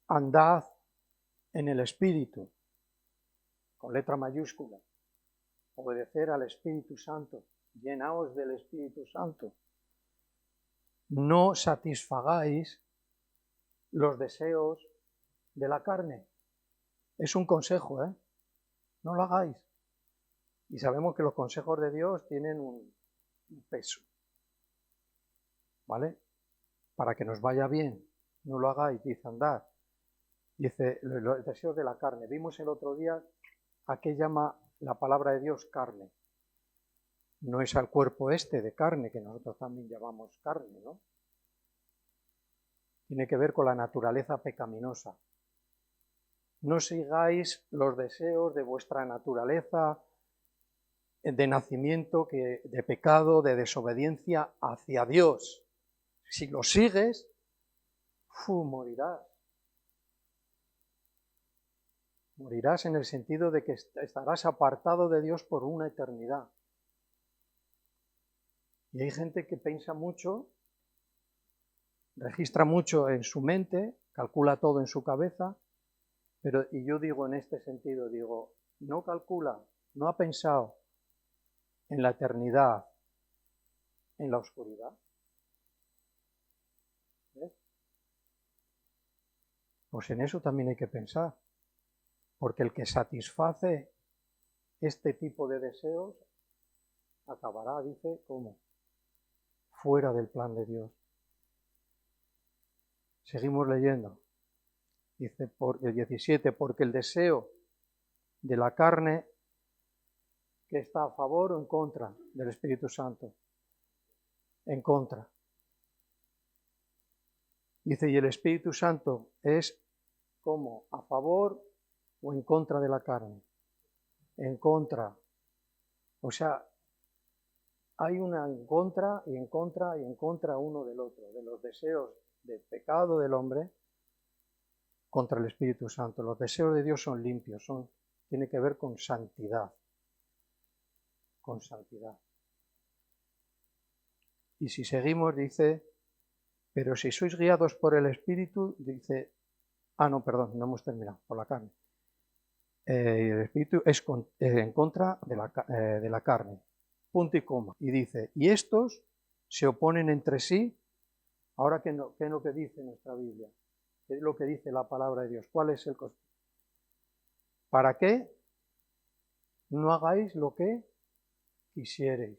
S2: andad en el Espíritu, con letra mayúscula, obedecer al Espíritu Santo, llenaos del Espíritu Santo. No satisfagáis los deseos de la carne. Es un consejo, ¿eh? No lo hagáis. Y sabemos que los consejos de Dios tienen un peso, ¿vale? Para que nos vaya bien, no lo hagáis, dice andad. Dice los deseos de la carne. Vimos el otro día a qué llama la palabra de Dios carne. No es al cuerpo este de carne, que nosotros también llamamos carne, ¿no? Tiene que ver con la naturaleza pecaminosa. No sigáis los deseos de vuestra naturaleza de nacimiento, de pecado, de desobediencia hacia Dios. Si lo sigues, morirás. Morirás en el sentido de que estarás apartado de Dios por una eternidad. Y hay gente que piensa mucho, registra mucho en su mente, calcula todo en su cabeza, y yo digo en este sentido, digo, no calcula, no ha pensado en la eternidad, en la oscuridad. ¿Ves? Pues en eso también hay que pensar, porque el que satisface este tipo de deseos acabará, dice, ¿cómo? Fuera del plan de Dios. Seguimos leyendo. Dice el 17, porque el deseo de la carne que está a favor o en contra del Espíritu Santo. En contra. Dice, y el Espíritu Santo es como a favor o en contra de la carne. En contra. O sea, hay una en contra y en contra y en contra uno del otro, de los deseos del pecado del hombre contra el Espíritu Santo. Los deseos de Dios son limpios, tiene que ver con santidad. Con santidad. Y si seguimos, dice, pero si sois guiados por el Espíritu, dice, no hemos terminado, por la carne. El Espíritu es en contra de la carne. Punto y coma. Y dice, y estos se oponen entre sí. Ahora, ¿qué es lo que dice nuestra Biblia? ¿Qué es lo que dice la palabra de Dios? ¿Cuál es el ¿Para qué? No hagáis lo que quisiereis.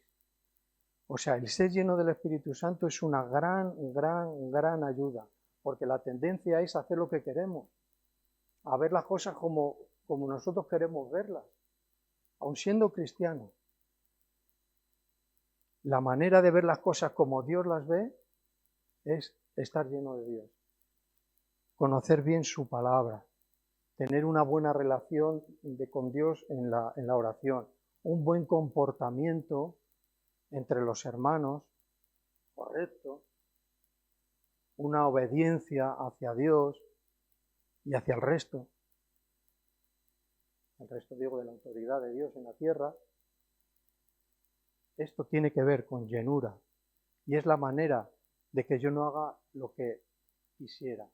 S2: O sea, el ser lleno del Espíritu Santo es una gran ayuda, porque la tendencia es hacer lo que queremos, a ver las cosas como nosotros queremos verlas, aun siendo cristianos. La manera de ver las cosas como Dios las ve es estar lleno de Dios, conocer bien su palabra, tener una buena relación con Dios en la oración, un buen comportamiento entre los hermanos, correcto, una obediencia hacia Dios y hacia el resto digo de la autoridad de Dios en la tierra. Esto tiene que ver con llenura y es la manera de que yo no haga lo que quisiera.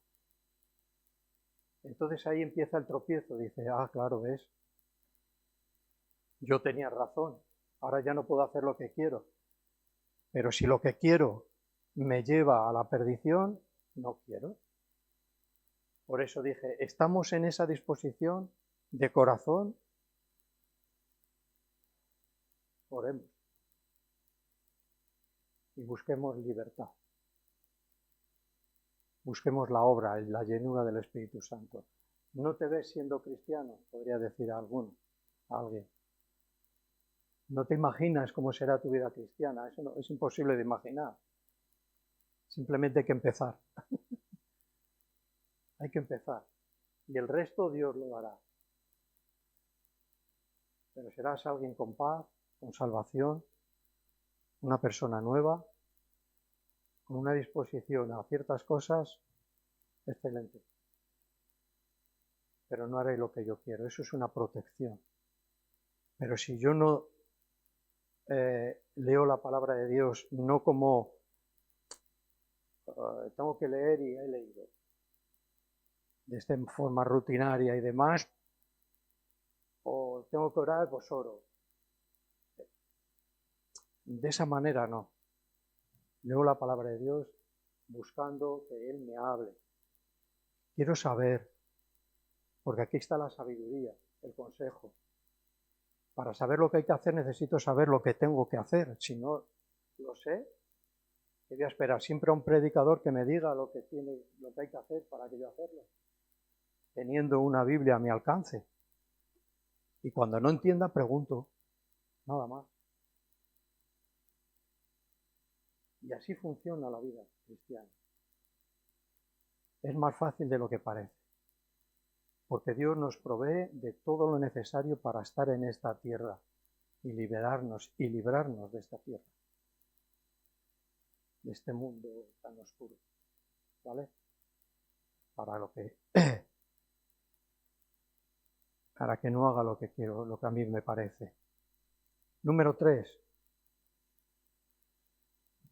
S2: Entonces ahí empieza el tropiezo, dice, claro, ves, yo tenía razón, ahora ya no puedo hacer lo que quiero, pero si lo que quiero me lleva a la perdición, no quiero. Por eso dije, ¿estamos en esa disposición de corazón? Oremos y busquemos libertad. Busquemos la obra y la llenura del Espíritu Santo. ¿No te ves siendo cristiano? Podría decir a alguien. ¿No te imaginas cómo será tu vida cristiana? Eso no, es imposible de imaginar. Simplemente hay que empezar. Hay que empezar. Y el resto Dios lo hará. Pero serás alguien con paz, con salvación, una persona nueva, con una disposición a ciertas cosas, excelente. Pero no haré lo que yo quiero, eso es una protección. Pero si yo no leo la palabra de Dios, no como tengo que leer y he leído, de esta forma rutinaria y demás, o tengo que orar, pues oro. De esa manera no. Leo la palabra de Dios buscando que Él me hable. Quiero saber, porque aquí está la sabiduría, el consejo. Para saber lo que hay que hacer necesito saber lo que tengo que hacer. Si no lo sé, ¿qué voy a esperar? Siempre a un predicador que me diga lo que hay que hacer para que yo hacerlo. Teniendo una Biblia a mi alcance. Y cuando no entienda, pregunto. Nada más. Y así funciona la vida cristiana. Es más fácil de lo que parece. Porque Dios nos provee de todo lo necesario para estar en esta tierra y librarnos de esta tierra, de este mundo tan oscuro, ¿vale? Para que no haga lo que quiero, lo que a mí me parece. Número 3.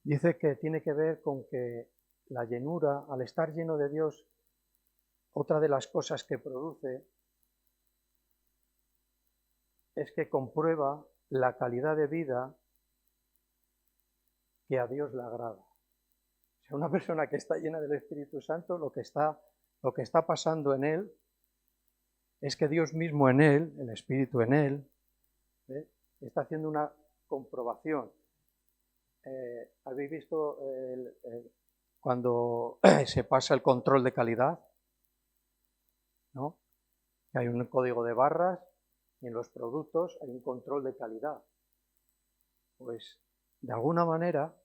S2: Dice que tiene que ver con que la llenura, al estar lleno de Dios, otra de las cosas que produce es que comprueba la calidad de vida que a Dios le agrada. O sea, una persona que está llena del Espíritu Santo, lo que está pasando en él es que Dios mismo en él, el Espíritu en él, está haciendo una comprobación. ¿Habéis visto cuando se pasa el control de calidad? ¿No? Hay un código de barras y en los productos hay un control de calidad. Pues, de alguna manera,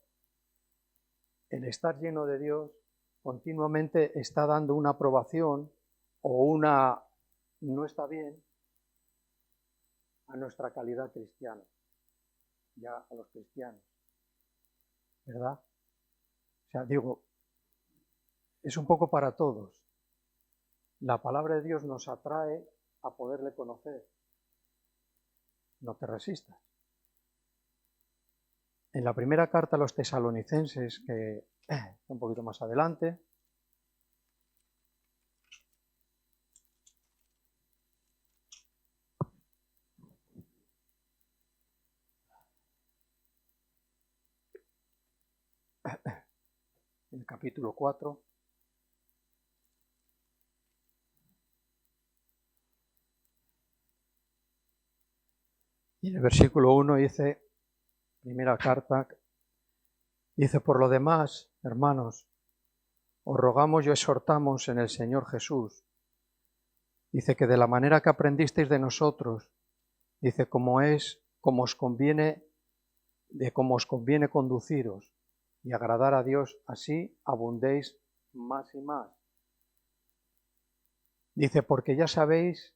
S2: el estar lleno de Dios continuamente está dando una aprobación o no está bien a nuestra calidad cristiana, ya a los cristianos, ¿verdad? O sea, digo, es un poco para todos. La palabra de Dios nos atrae a poderle conocer. No te resistas. En la primera carta a los tesalonicenses, que está un poquito más adelante, en el capítulo 4, y en el versículo 1 dice: primera carta, dice: por lo demás, hermanos, os rogamos y os exhortamos en el Señor Jesús. Dice que de la manera que aprendisteis de nosotros, dice, como os conviene conduciros y agradar a Dios, así abundéis más y más. Dice, porque ya sabéis,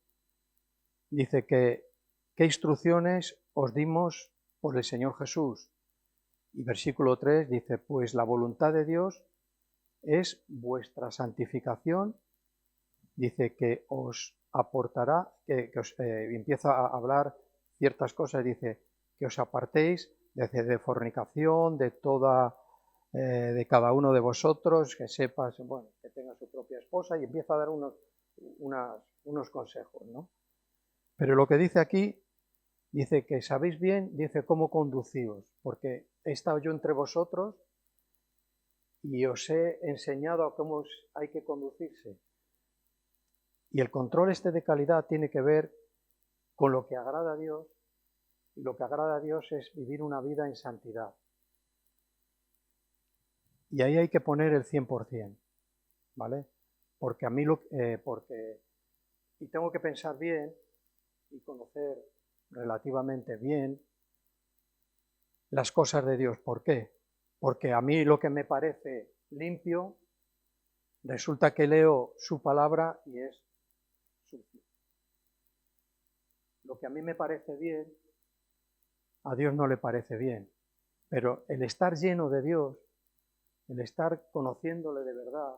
S2: dice que qué instrucciones os dimos por el Señor Jesús. Y versículo 3 dice, pues la voluntad de Dios es vuestra santificación, dice que os aportará, empieza a hablar ciertas cosas, dice que os apartéis de fornicación, de cada uno de vosotros, que sepas, bueno, que tenga su propia esposa, y empieza a dar unos consejos, ¿no? Pero lo que dice aquí, dice que sabéis bien, dice cómo conducíos, porque he estado yo entre vosotros y os he enseñado a cómo hay que conducirse. Y el control de calidad tiene que ver con lo que agrada a Dios, y lo que agrada a Dios es vivir una vida en santidad. Y ahí hay que poner el 100%, ¿vale? Porque a mí y tengo que pensar bien y conocer relativamente bien las cosas de Dios. ¿Por qué? Porque a mí lo que me parece limpio, resulta que leo su palabra y es sucio. Lo que a mí me parece bien, a Dios no le parece bien. Pero el estar lleno de Dios, el estar conociéndole de verdad,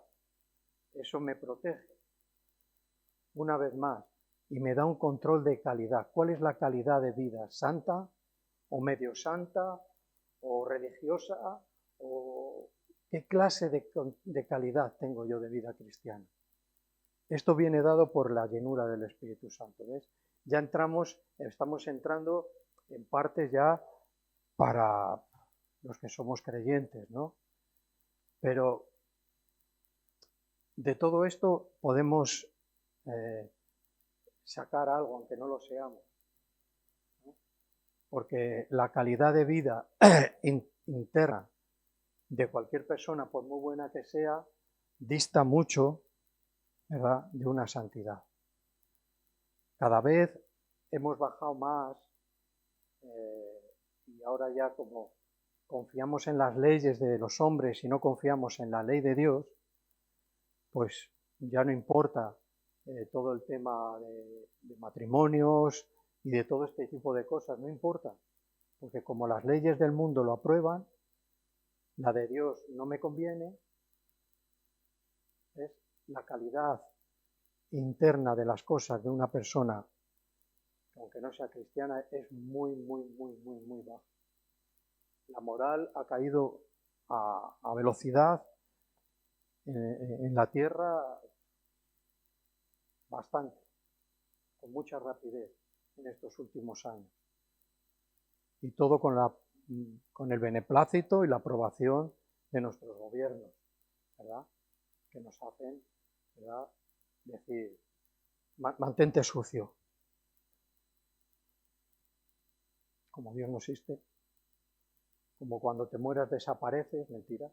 S2: eso me protege, una vez más, y me da un control de calidad. ¿Cuál es la calidad de vida? ¿Santa o medio santa o religiosa? ¿O qué clase de calidad tengo yo de vida cristiana? Esto viene dado por la llenura del Espíritu Santo, ¿ves? Ya estamos entrando en partes ya para los que somos creyentes, ¿no? Pero de todo esto podemos sacar algo, aunque no lo seamos, ¿no? Porque la calidad de vida interna de cualquier persona, por muy buena que sea, dista mucho, ¿verdad?, de una santidad. Cada vez hemos bajado más y ahora ya como confiamos en las leyes de los hombres y no confiamos en la ley de Dios, pues ya no importa todo el tema de matrimonios y de todo este tipo de cosas, no importa, porque como las leyes del mundo lo aprueban, la de Dios no me conviene, es la calidad interna de las cosas de una persona, aunque no sea cristiana, es muy, muy, muy, muy, muy baja. La moral ha caído a velocidad en la tierra bastante, con mucha rapidez en estos últimos años. Y todo con el beneplácito y la aprobación de nuestros gobiernos, ¿verdad? Que nos hacen, ¿verdad?, decir, mantente sucio. Como Dios no existe, como cuando te mueras desapareces, mentira.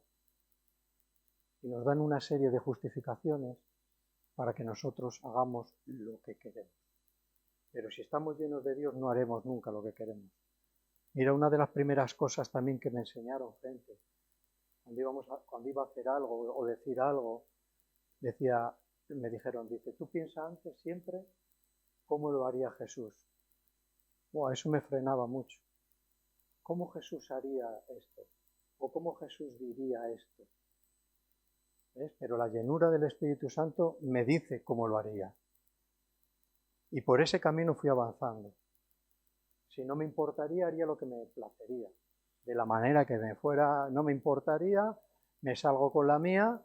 S2: Y nos dan una serie de justificaciones para que nosotros hagamos lo que queremos. Pero si estamos llenos de Dios, no haremos nunca lo que queremos. Mira, una de las primeras cosas también que me enseñaron gente, cuando iba a hacer algo o decir algo, me dijeron, dice, tú piensa antes siempre cómo lo haría Jesús. Wow, eso me frenaba mucho. ¿Cómo Jesús haría esto? ¿O cómo Jesús diría esto? ¿Ves? Pero la llenura del Espíritu Santo me dice cómo lo haría. Y por ese camino fui avanzando. Si no me importaría, haría lo que me placería. De la manera que me fuera, no me importaría, me salgo con la mía,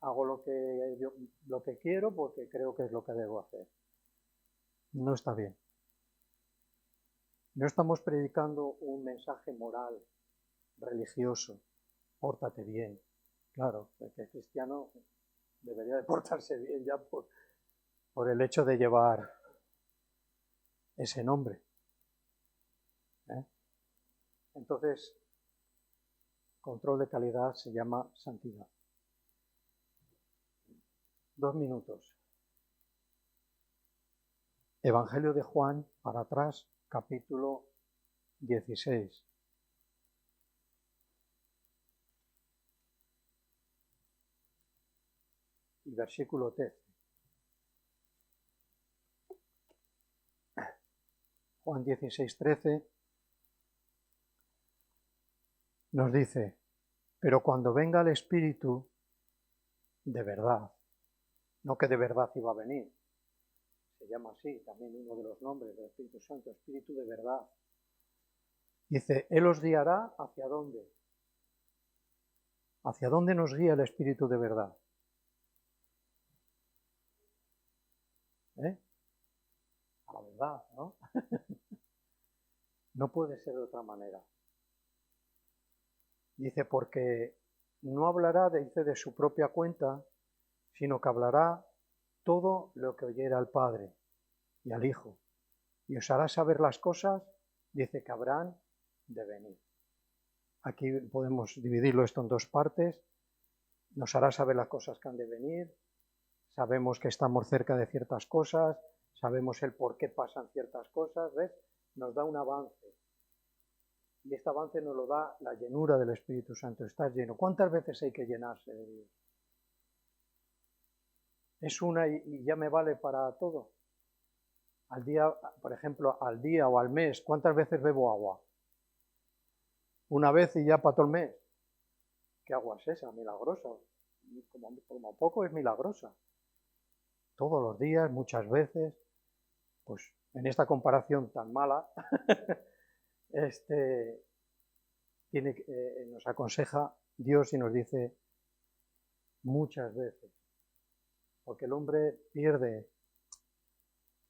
S2: hago lo que quiero porque creo que es lo que debo hacer. No está bien. No estamos predicando un mensaje moral, religioso. Pórtate bien. Claro, porque el cristiano debería de portarse bien ya por el hecho de llevar ese nombre. Entonces, control de calidad se llama santidad. 2 minutos. Evangelio de Juan, para atrás, capítulo 16. Y versículo 13. Juan 16, 13 nos dice, pero cuando venga el Espíritu de verdad, no que de verdad iba a venir, se llama así también uno de los nombres del Espíritu Santo, Espíritu de verdad. Dice, Él os guiará ¿hacia dónde? ¿Hacia dónde nos guía el Espíritu de verdad? A la verdad, ¿no? No puede ser de otra manera. Dice, porque no hablará, dice, de su propia cuenta, sino que hablará todo lo que oyera al Padre y al Hijo. Y os hará saber las cosas, dice, que habrán de venir. Aquí podemos dividirlo esto en 2 partes. Nos hará saber las cosas que han de venir. Sabemos que estamos cerca de ciertas cosas. Sabemos el por qué pasan ciertas cosas. ¿Ves? Nos da un avance. Y este avance nos lo da la llenura del Espíritu Santo. Estás lleno. ¿Cuántas veces hay que llenarse de Dios? ¿Es una y ya me vale para todo? Al día, por ejemplo, al día o al mes, ¿cuántas veces bebo agua? Una vez y ya para todo el mes. ¿Qué agua es esa? Milagrosa. Como poco es milagrosa. Todos los días, muchas veces. Pues en esta comparación tan mala, nos aconseja Dios y nos dice muchas veces. Porque el hombre pierde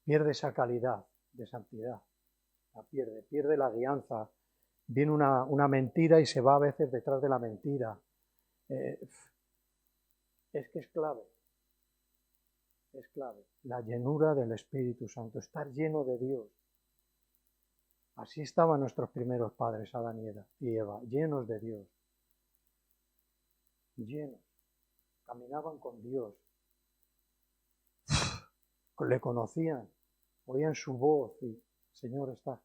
S2: esa calidad de santidad. La pierde la guianza. Viene una mentira y se va a veces detrás de la mentira. Es que es clave. Es clave. La llenura del Espíritu Santo. Estar lleno de Dios. Así estaban nuestros primeros padres, Adán y Eva, llenos de Dios. Llenos. Caminaban con Dios. Le conocían. Oían su voz y el Señor está.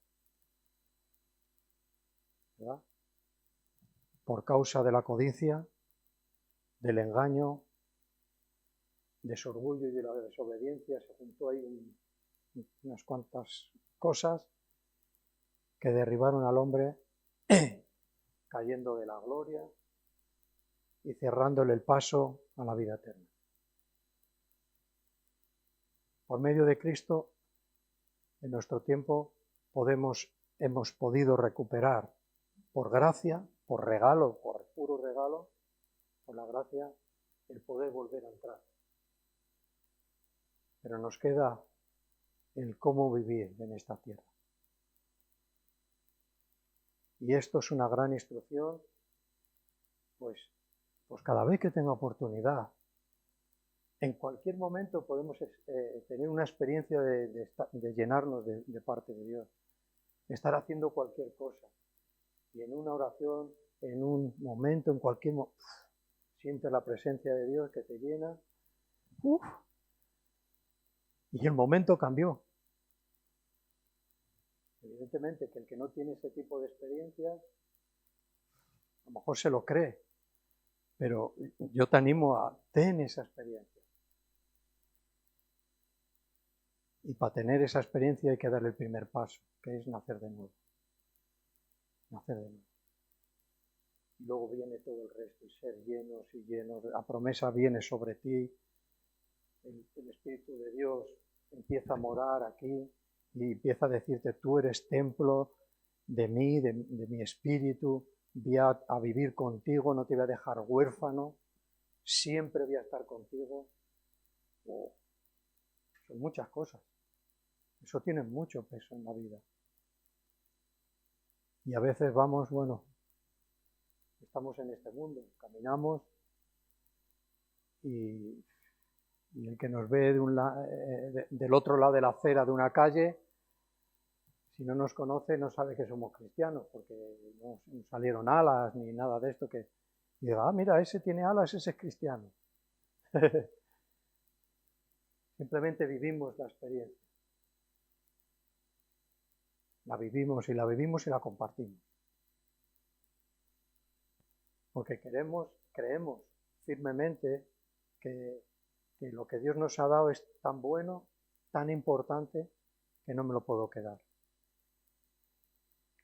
S2: ¿Verdad? Por causa de la codicia, del engaño, de su orgullo y de la desobediencia, se juntó ahí unas cuantas cosas que derribaron al hombre, cayendo de la gloria y cerrándole el paso a la vida eterna. Por medio de Cristo, en nuestro tiempo, hemos podido recuperar por gracia, por regalo, por puro regalo, por la gracia, el poder volver a entrar. Pero nos queda el cómo vivir en esta tierra. Y esto es una gran instrucción, pues cada vez que tenga oportunidad, en cualquier momento podemos tener una experiencia de llenarnos de parte de Dios, estar haciendo cualquier cosa. Y en una oración, en un momento, en cualquier momento, sientes la presencia de Dios que te llena. Y el momento cambió. Evidentemente que el que no tiene ese tipo de experiencias, a lo mejor se lo cree, pero yo te animo a tener esa experiencia. Y para tener esa experiencia hay que dar el primer paso, que es nacer de nuevo. Nacer de nuevo. Y luego viene todo el resto, y ser llenos y llenos. La promesa viene sobre ti. El Espíritu de Dios empieza a morar aquí y empieza a decirte, tú eres templo de mí, de mi Espíritu. Voy a vivir contigo, no te voy a dejar huérfano. Siempre voy a estar contigo. Son muchas cosas. Eso tiene mucho peso en la vida. Y a veces vamos, estamos en este mundo, caminamos y el que nos ve del otro lado de la acera de una calle Si no nos conoce, no sabe que somos cristianos, porque no salieron alas ni nada de esto que diga, ah, mira, ese tiene alas, ese es cristiano. Simplemente vivimos la experiencia. La vivimos y la compartimos. Porque creemos firmemente que lo que Dios nos ha dado es tan bueno, tan importante, que no me lo puedo quedar.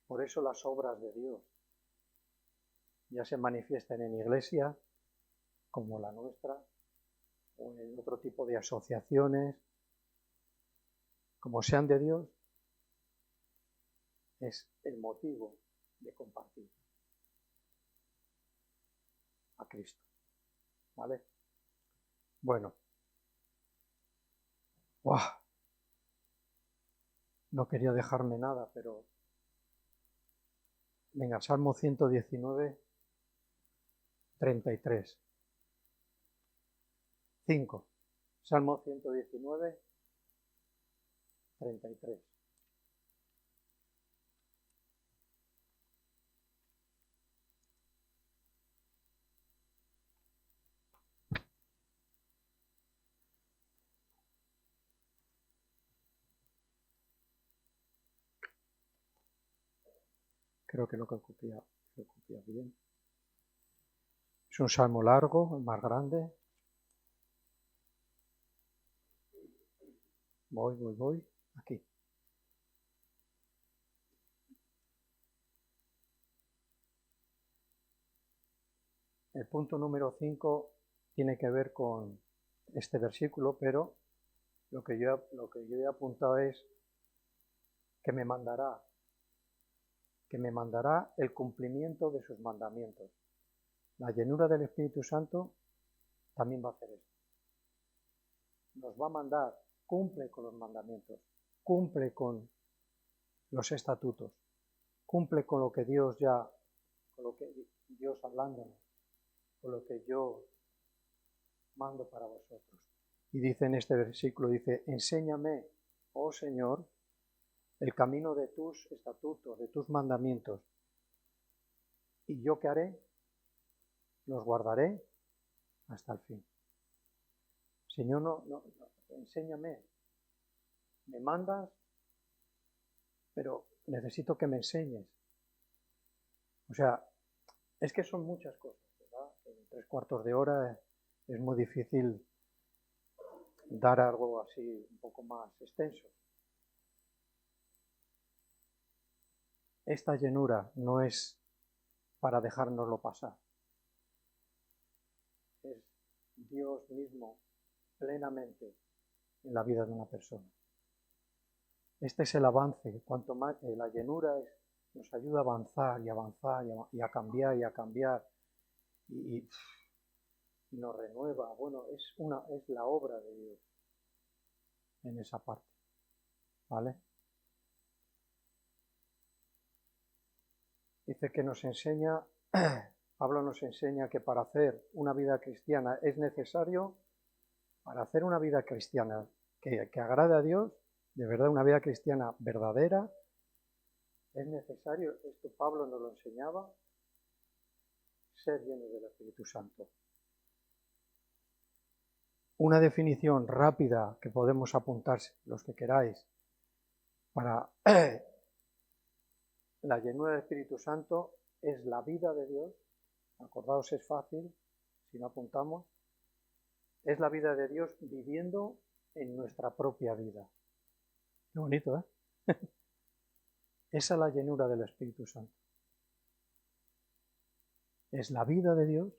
S2: Por eso las obras de Dios ya se manifiestan en iglesia, como la nuestra, o en otro tipo de asociaciones, como sean de Dios, es el motivo de compartir a Cristo. ¿Vale? Bueno. ¡Wow! No quería dejarme nada, pero... Venga, Salmo 119, 33. 5. Salmo 119, 33. Creo que lo copia bien. Es un salmo largo, el más grande. Voy. Aquí. El punto número 5 tiene que ver con este versículo, pero lo que yo he apuntado es que me mandará el cumplimiento de sus mandamientos. La llenura del Espíritu Santo también va a hacer esto. Nos va a mandar, cumple con los mandamientos, cumple con los estatutos, cumple con lo que Dios hablándonos, con lo que yo mando para vosotros. Y dice en este versículo, dice, enséñame, oh Señor, el camino de tus estatutos, de tus mandamientos. ¿Y yo qué haré? Los guardaré hasta el fin. Señor, no, enséñame. Me mandas, pero necesito que me enseñes. O sea, es que son muchas cosas, ¿verdad? En 3/4 de hora es muy difícil dar algo así un poco más extenso. Esta llenura no es para dejárnoslo pasar. Es Dios mismo plenamente en la vida de una persona. Este es el avance. Cuanto más la llenura nos ayuda a avanzar y avanzar y a cambiar y nos renueva. Bueno, es la obra de Dios en esa parte. ¿Vale? Dice que nos enseña, Pablo nos enseña que para hacer una vida cristiana es necesario, para hacer una vida cristiana que agrade a Dios, de verdad una vida cristiana verdadera, es necesario, esto Pablo nos lo enseñaba, ser lleno del Espíritu Santo. Una definición rápida que podemos apuntar, los que queráis, para la llenura del Espíritu Santo es la vida de Dios. Acordaos, es fácil, si no apuntamos. Es la vida de Dios viviendo en nuestra propia vida. Qué bonito, ¿eh? Esa es la llenura del Espíritu Santo. Es la vida de Dios.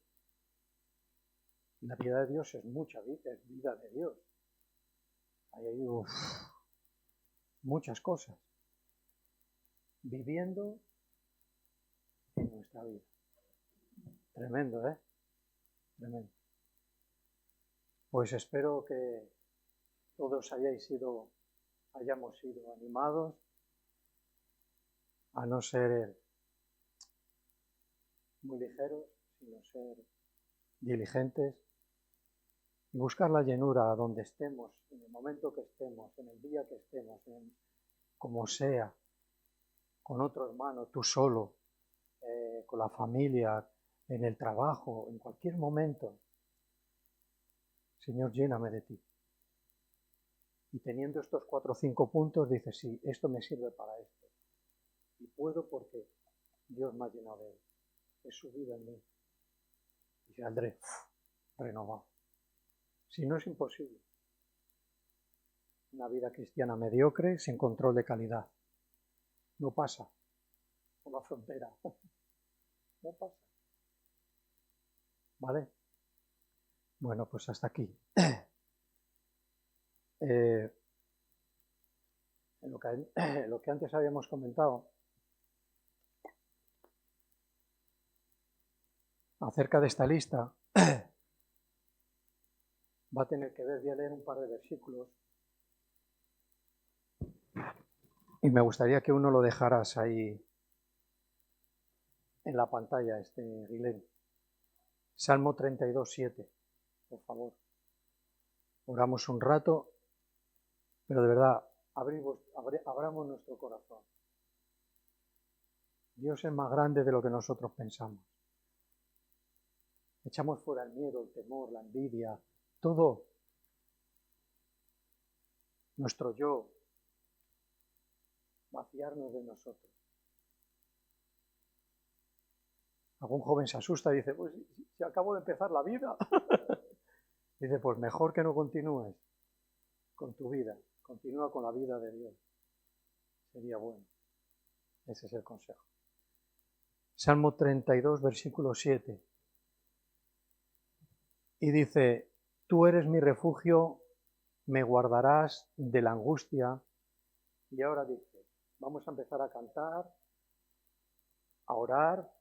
S2: La vida de Dios es mucha vida, es vida de Dios. Ahí hay muchas cosas. Viviendo en nuestra vida. Tremendo, ¿eh? Tremendo. Pues espero que todos hayamos sido animados a no ser muy ligeros, sino ser diligentes y buscar la llenura donde estemos, en el momento que estemos, en el día que estemos, como sea, con otro hermano, tú solo, con la familia, en el trabajo, en cualquier momento. Señor, lléname de ti. Y teniendo estos 4 o 5 puntos, dices, sí, esto me sirve para esto. Y puedo porque Dios me ha llenado de él. Es su vida en mí. Y saldré renovado. Si no, es imposible. Una vida cristiana mediocre, sin control de calidad. No pasa por la frontera. No pasa. ¿Vale? Bueno, pues hasta aquí. Lo que antes habíamos comentado acerca de esta lista, va a tener que ver, voy a leer un par de versículos y me gustaría que uno lo dejaras ahí en la pantalla, Guilén. Salmo 32, 7, por favor. Oramos un rato, pero de verdad, abramos nuestro corazón. Dios es más grande de lo que nosotros pensamos. Echamos fuera el miedo, el temor, la envidia, todo. Nuestro yo, vaciarnos de nosotros. Algún joven se asusta y dice, pues si acabo de empezar la vida. Dice, pues mejor que no continúes con tu vida. Continúa con la vida de Dios. Sería bueno. Ese es el consejo. Salmo 32, versículo 7. Y dice, tú eres mi refugio, me guardarás de la angustia. Y ahora dice, vamos a empezar a cantar, a orar.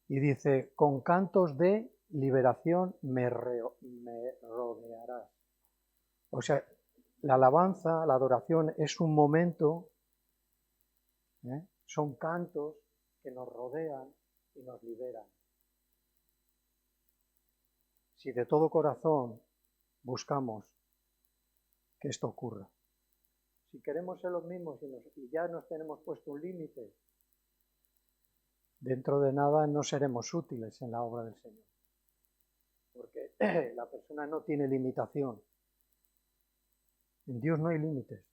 S2: Y dice, con cantos de liberación me rodearás. O sea, la alabanza, la adoración es un momento, son cantos que nos rodean y nos liberan. Si de todo corazón buscamos que esto ocurra. Si queremos ser los mismos y ya nos tenemos puesto un límite, dentro de nada no seremos útiles en la obra del Señor. Porque la persona no tiene limitación. En Dios no hay límites.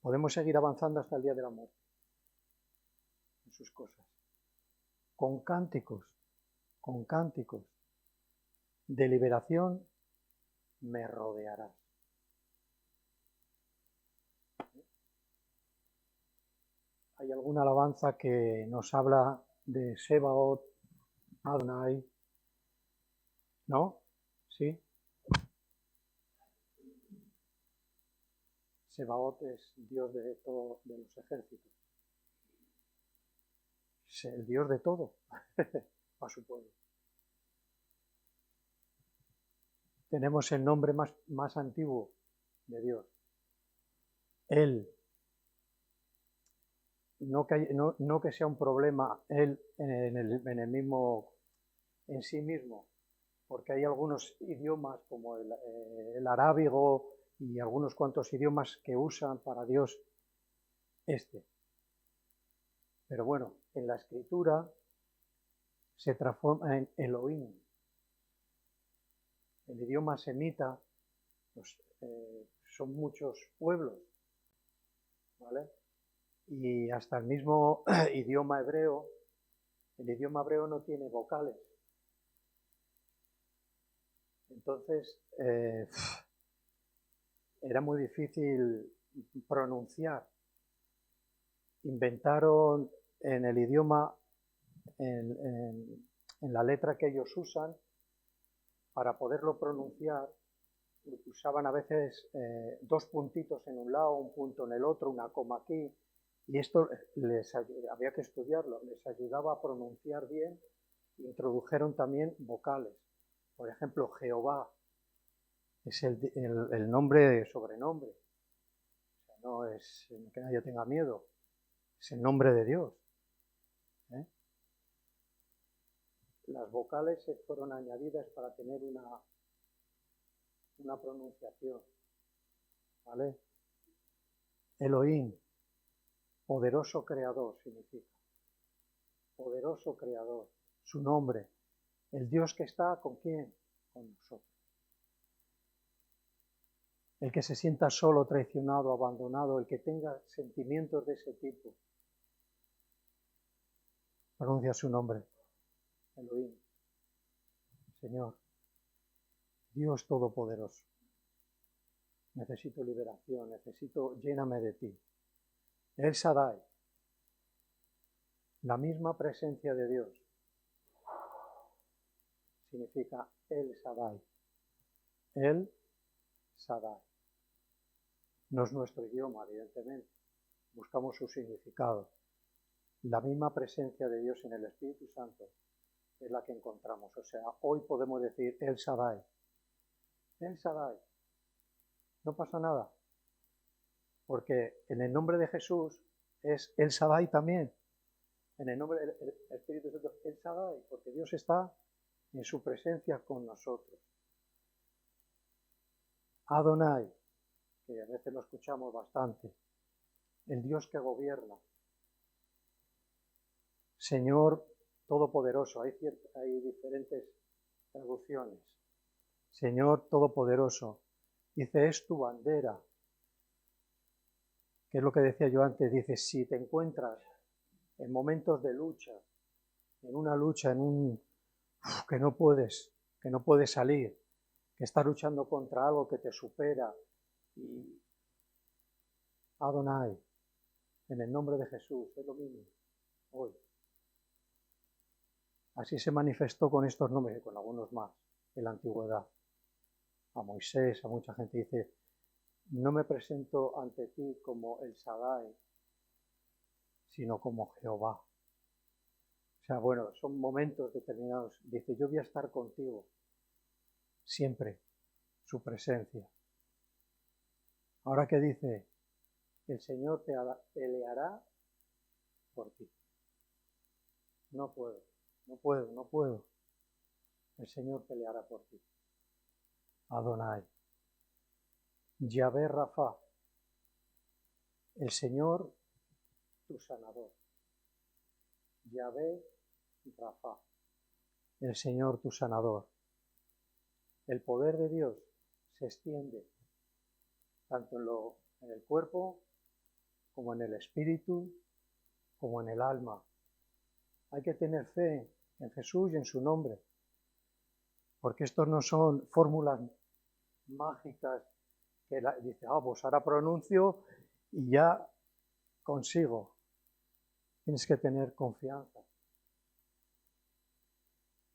S2: Podemos seguir avanzando hasta el día de la muerte en sus cosas. Con cánticos de liberación me rodearás. Hay alguna alabanza que nos habla de Sebaot, Adonai, ¿no? ¿Sí? Sebaot es Dios de todo, de los ejércitos. Es el Dios de todo a su pueblo. Tenemos el nombre más antiguo de Dios. Él. No que sea un problema Él en sí mismo, porque hay algunos idiomas como el arábigo y algunos cuantos idiomas que usan para Dios Pero bueno, en la escritura se transforma en Elohim. El idioma semita pues, son muchos pueblos, ¿vale? Y hasta el mismo idioma hebreo, el idioma hebreo no tiene vocales. Entonces, era muy difícil pronunciar. Inventaron en el idioma, en la letra que ellos usan, para poderlo pronunciar, usaban a veces 2 puntitos en un lado, un punto en el otro, una coma aquí, y esto había que estudiarlo, les ayudaba a pronunciar bien. Introdujeron también vocales. Por ejemplo, Jehová es el nombre sobrenombre. O sea, no es que nadie tenga miedo, es el nombre de Dios. Las vocales fueron añadidas para tener una pronunciación. ¿Vale? Elohim. Poderoso creador significa. Poderoso creador. Su nombre. El Dios que está ¿con quién? Con nosotros. El que se sienta solo, traicionado, abandonado, el que tenga sentimientos de ese tipo. Pronuncia su nombre. Elohim. Señor. Dios Todopoderoso. Necesito liberación, lléname de ti. El Shaddai. La misma presencia de Dios. Significa El Shaddai. El Shaddai. No es nuestro idioma, evidentemente. Buscamos su significado. La misma presencia de Dios en el Espíritu Santo es la que encontramos. O sea, hoy podemos decir El Shaddai. El Shaddai. No pasa nada. Porque en el nombre de Jesús es El Shaddai también. En el nombre del Espíritu Santo, El Shaddai, porque Dios está en su presencia con nosotros. Adonai, que a veces lo escuchamos bastante, el Dios que gobierna. Señor Todopoderoso, hay diferentes traducciones. Señor Todopoderoso, dice, es tu bandera. Que es lo que decía yo antes, dice, si te encuentras en momentos de lucha, en una lucha, que no puedes salir, que estás luchando contra algo que te supera, y Adonai, en el nombre de Jesús, es lo mismo, hoy. Así se manifestó con estos nombres y con algunos más en la antigüedad. A Moisés, a mucha gente dice, no me presento ante ti como el Shaddai, sino como Jehová. O sea, bueno, son momentos determinados. Dice, yo voy a estar contigo, siempre, su presencia. Ahora que dice, el Señor te peleará por ti. No puedo. El Señor peleará por ti. Adonai. Yahvé Rafa. El Señor, tu sanador. Yahvé Rafa. El Señor, tu sanador. El poder de Dios se extiende tanto en el cuerpo, como en el espíritu, como en el alma. Hay que tener fe en Jesús y en su nombre, porque estos no son fórmulas mágicas que dice, pues ahora pronuncio y ya consigo. Tienes que tener confianza.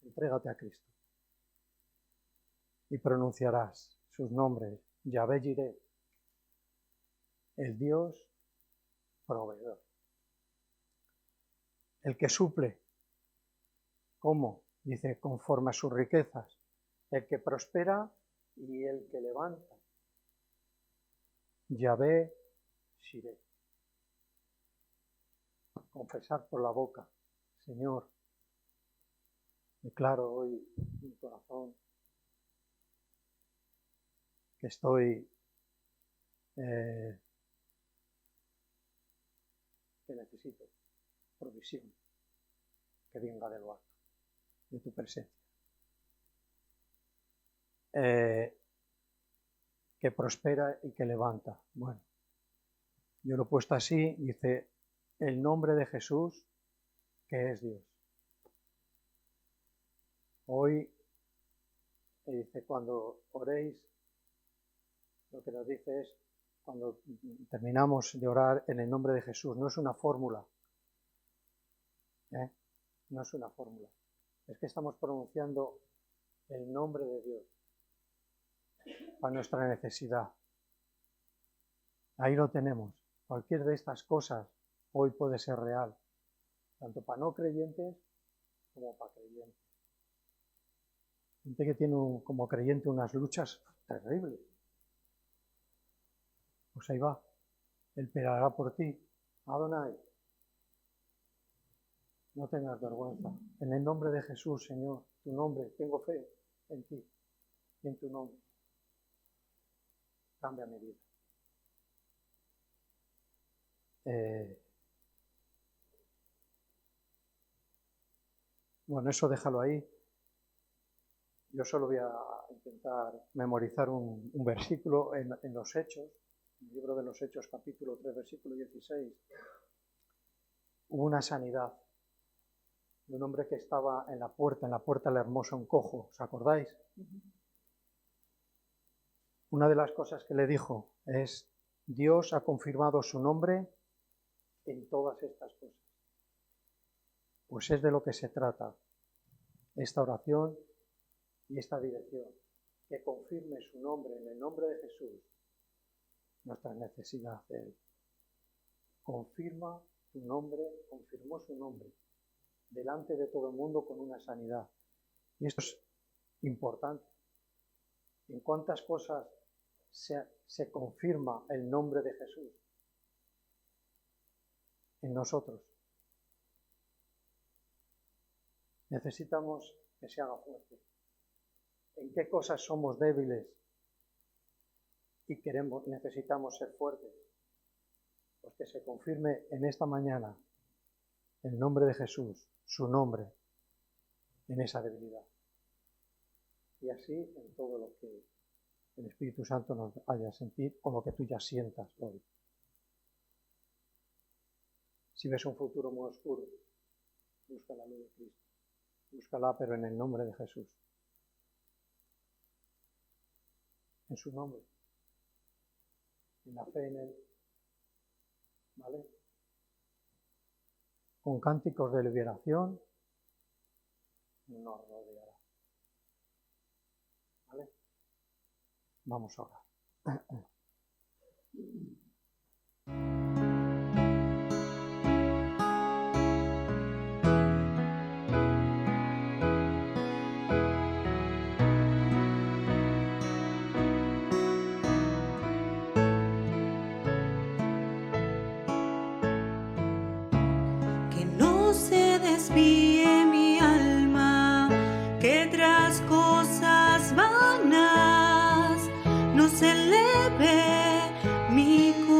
S2: Entrégate a Cristo y pronunciarás sus nombres. Yahvé Jireh, el Dios proveedor. El que suple. ¿Cómo? Dice, conforme a sus riquezas. El que prospera y el que levanta. Yahvé Jireh. Confesar por la boca. Señor, declaro hoy en mi corazón que estoy que necesito provisión que venga de lo alto, de tu presencia. Que prospera y que levanta. Bueno, yo lo he puesto así, dice, el nombre de Jesús, que es Dios. Hoy, dice, cuando oréis, lo que nos dice es, cuando terminamos de orar en el nombre de Jesús, no es una fórmula, no es una fórmula, es que estamos pronunciando el nombre de Dios para nuestra necesidad. Ahí lo tenemos. Cualquier de estas cosas hoy puede ser real, tanto para no creyentes como para creyentes. Gente que tiene como creyente unas luchas terribles. Pues ahí va. Él peleará por ti. Adonai. No tengas vergüenza. En el nombre de Jesús, Señor, tu nombre, tengo fe en ti y en tu nombre. Cambia mi vida. Bueno, eso déjalo ahí. Yo solo voy a intentar memorizar un versículo en los Hechos, en el libro de los Hechos, capítulo 3, versículo 16. Hubo una sanidad de un hombre que estaba en la puerta del hermoso, un cojo, ¿os acordáis? Una de las cosas que le dijo es: Dios ha confirmado su nombre en todas estas cosas. Pues es de lo que se trata esta oración y esta dirección, que confirme su nombre en el nombre de Jesús, nuestra necesidad de Él. Confirma tu nombre, confirmó su nombre delante de todo el mundo con una sanidad. Y esto es importante. ¿En cuántas cosas se confirma el nombre de Jesús? En nosotros. Necesitamos que se haga fuerte. ¿En qué cosas somos débiles y necesitamos ser fuertes? Pues que se confirme en esta mañana el nombre de Jesús, su nombre, en esa debilidad. Y así en todo lo que el Espíritu Santo nos haya sentido o lo que tú ya sientas hoy. Si ves un futuro muy oscuro, busca la luz de Cristo. Búscala, pero en el nombre de Jesús. En su nombre. En la fe en Él. ¿Vale? Con cánticos de liberación nos rodeará. ¿Vale? Vamos a orar.
S3: Que no se desvíe mi alma, que tras cosas vanas no se eleve mi corazón.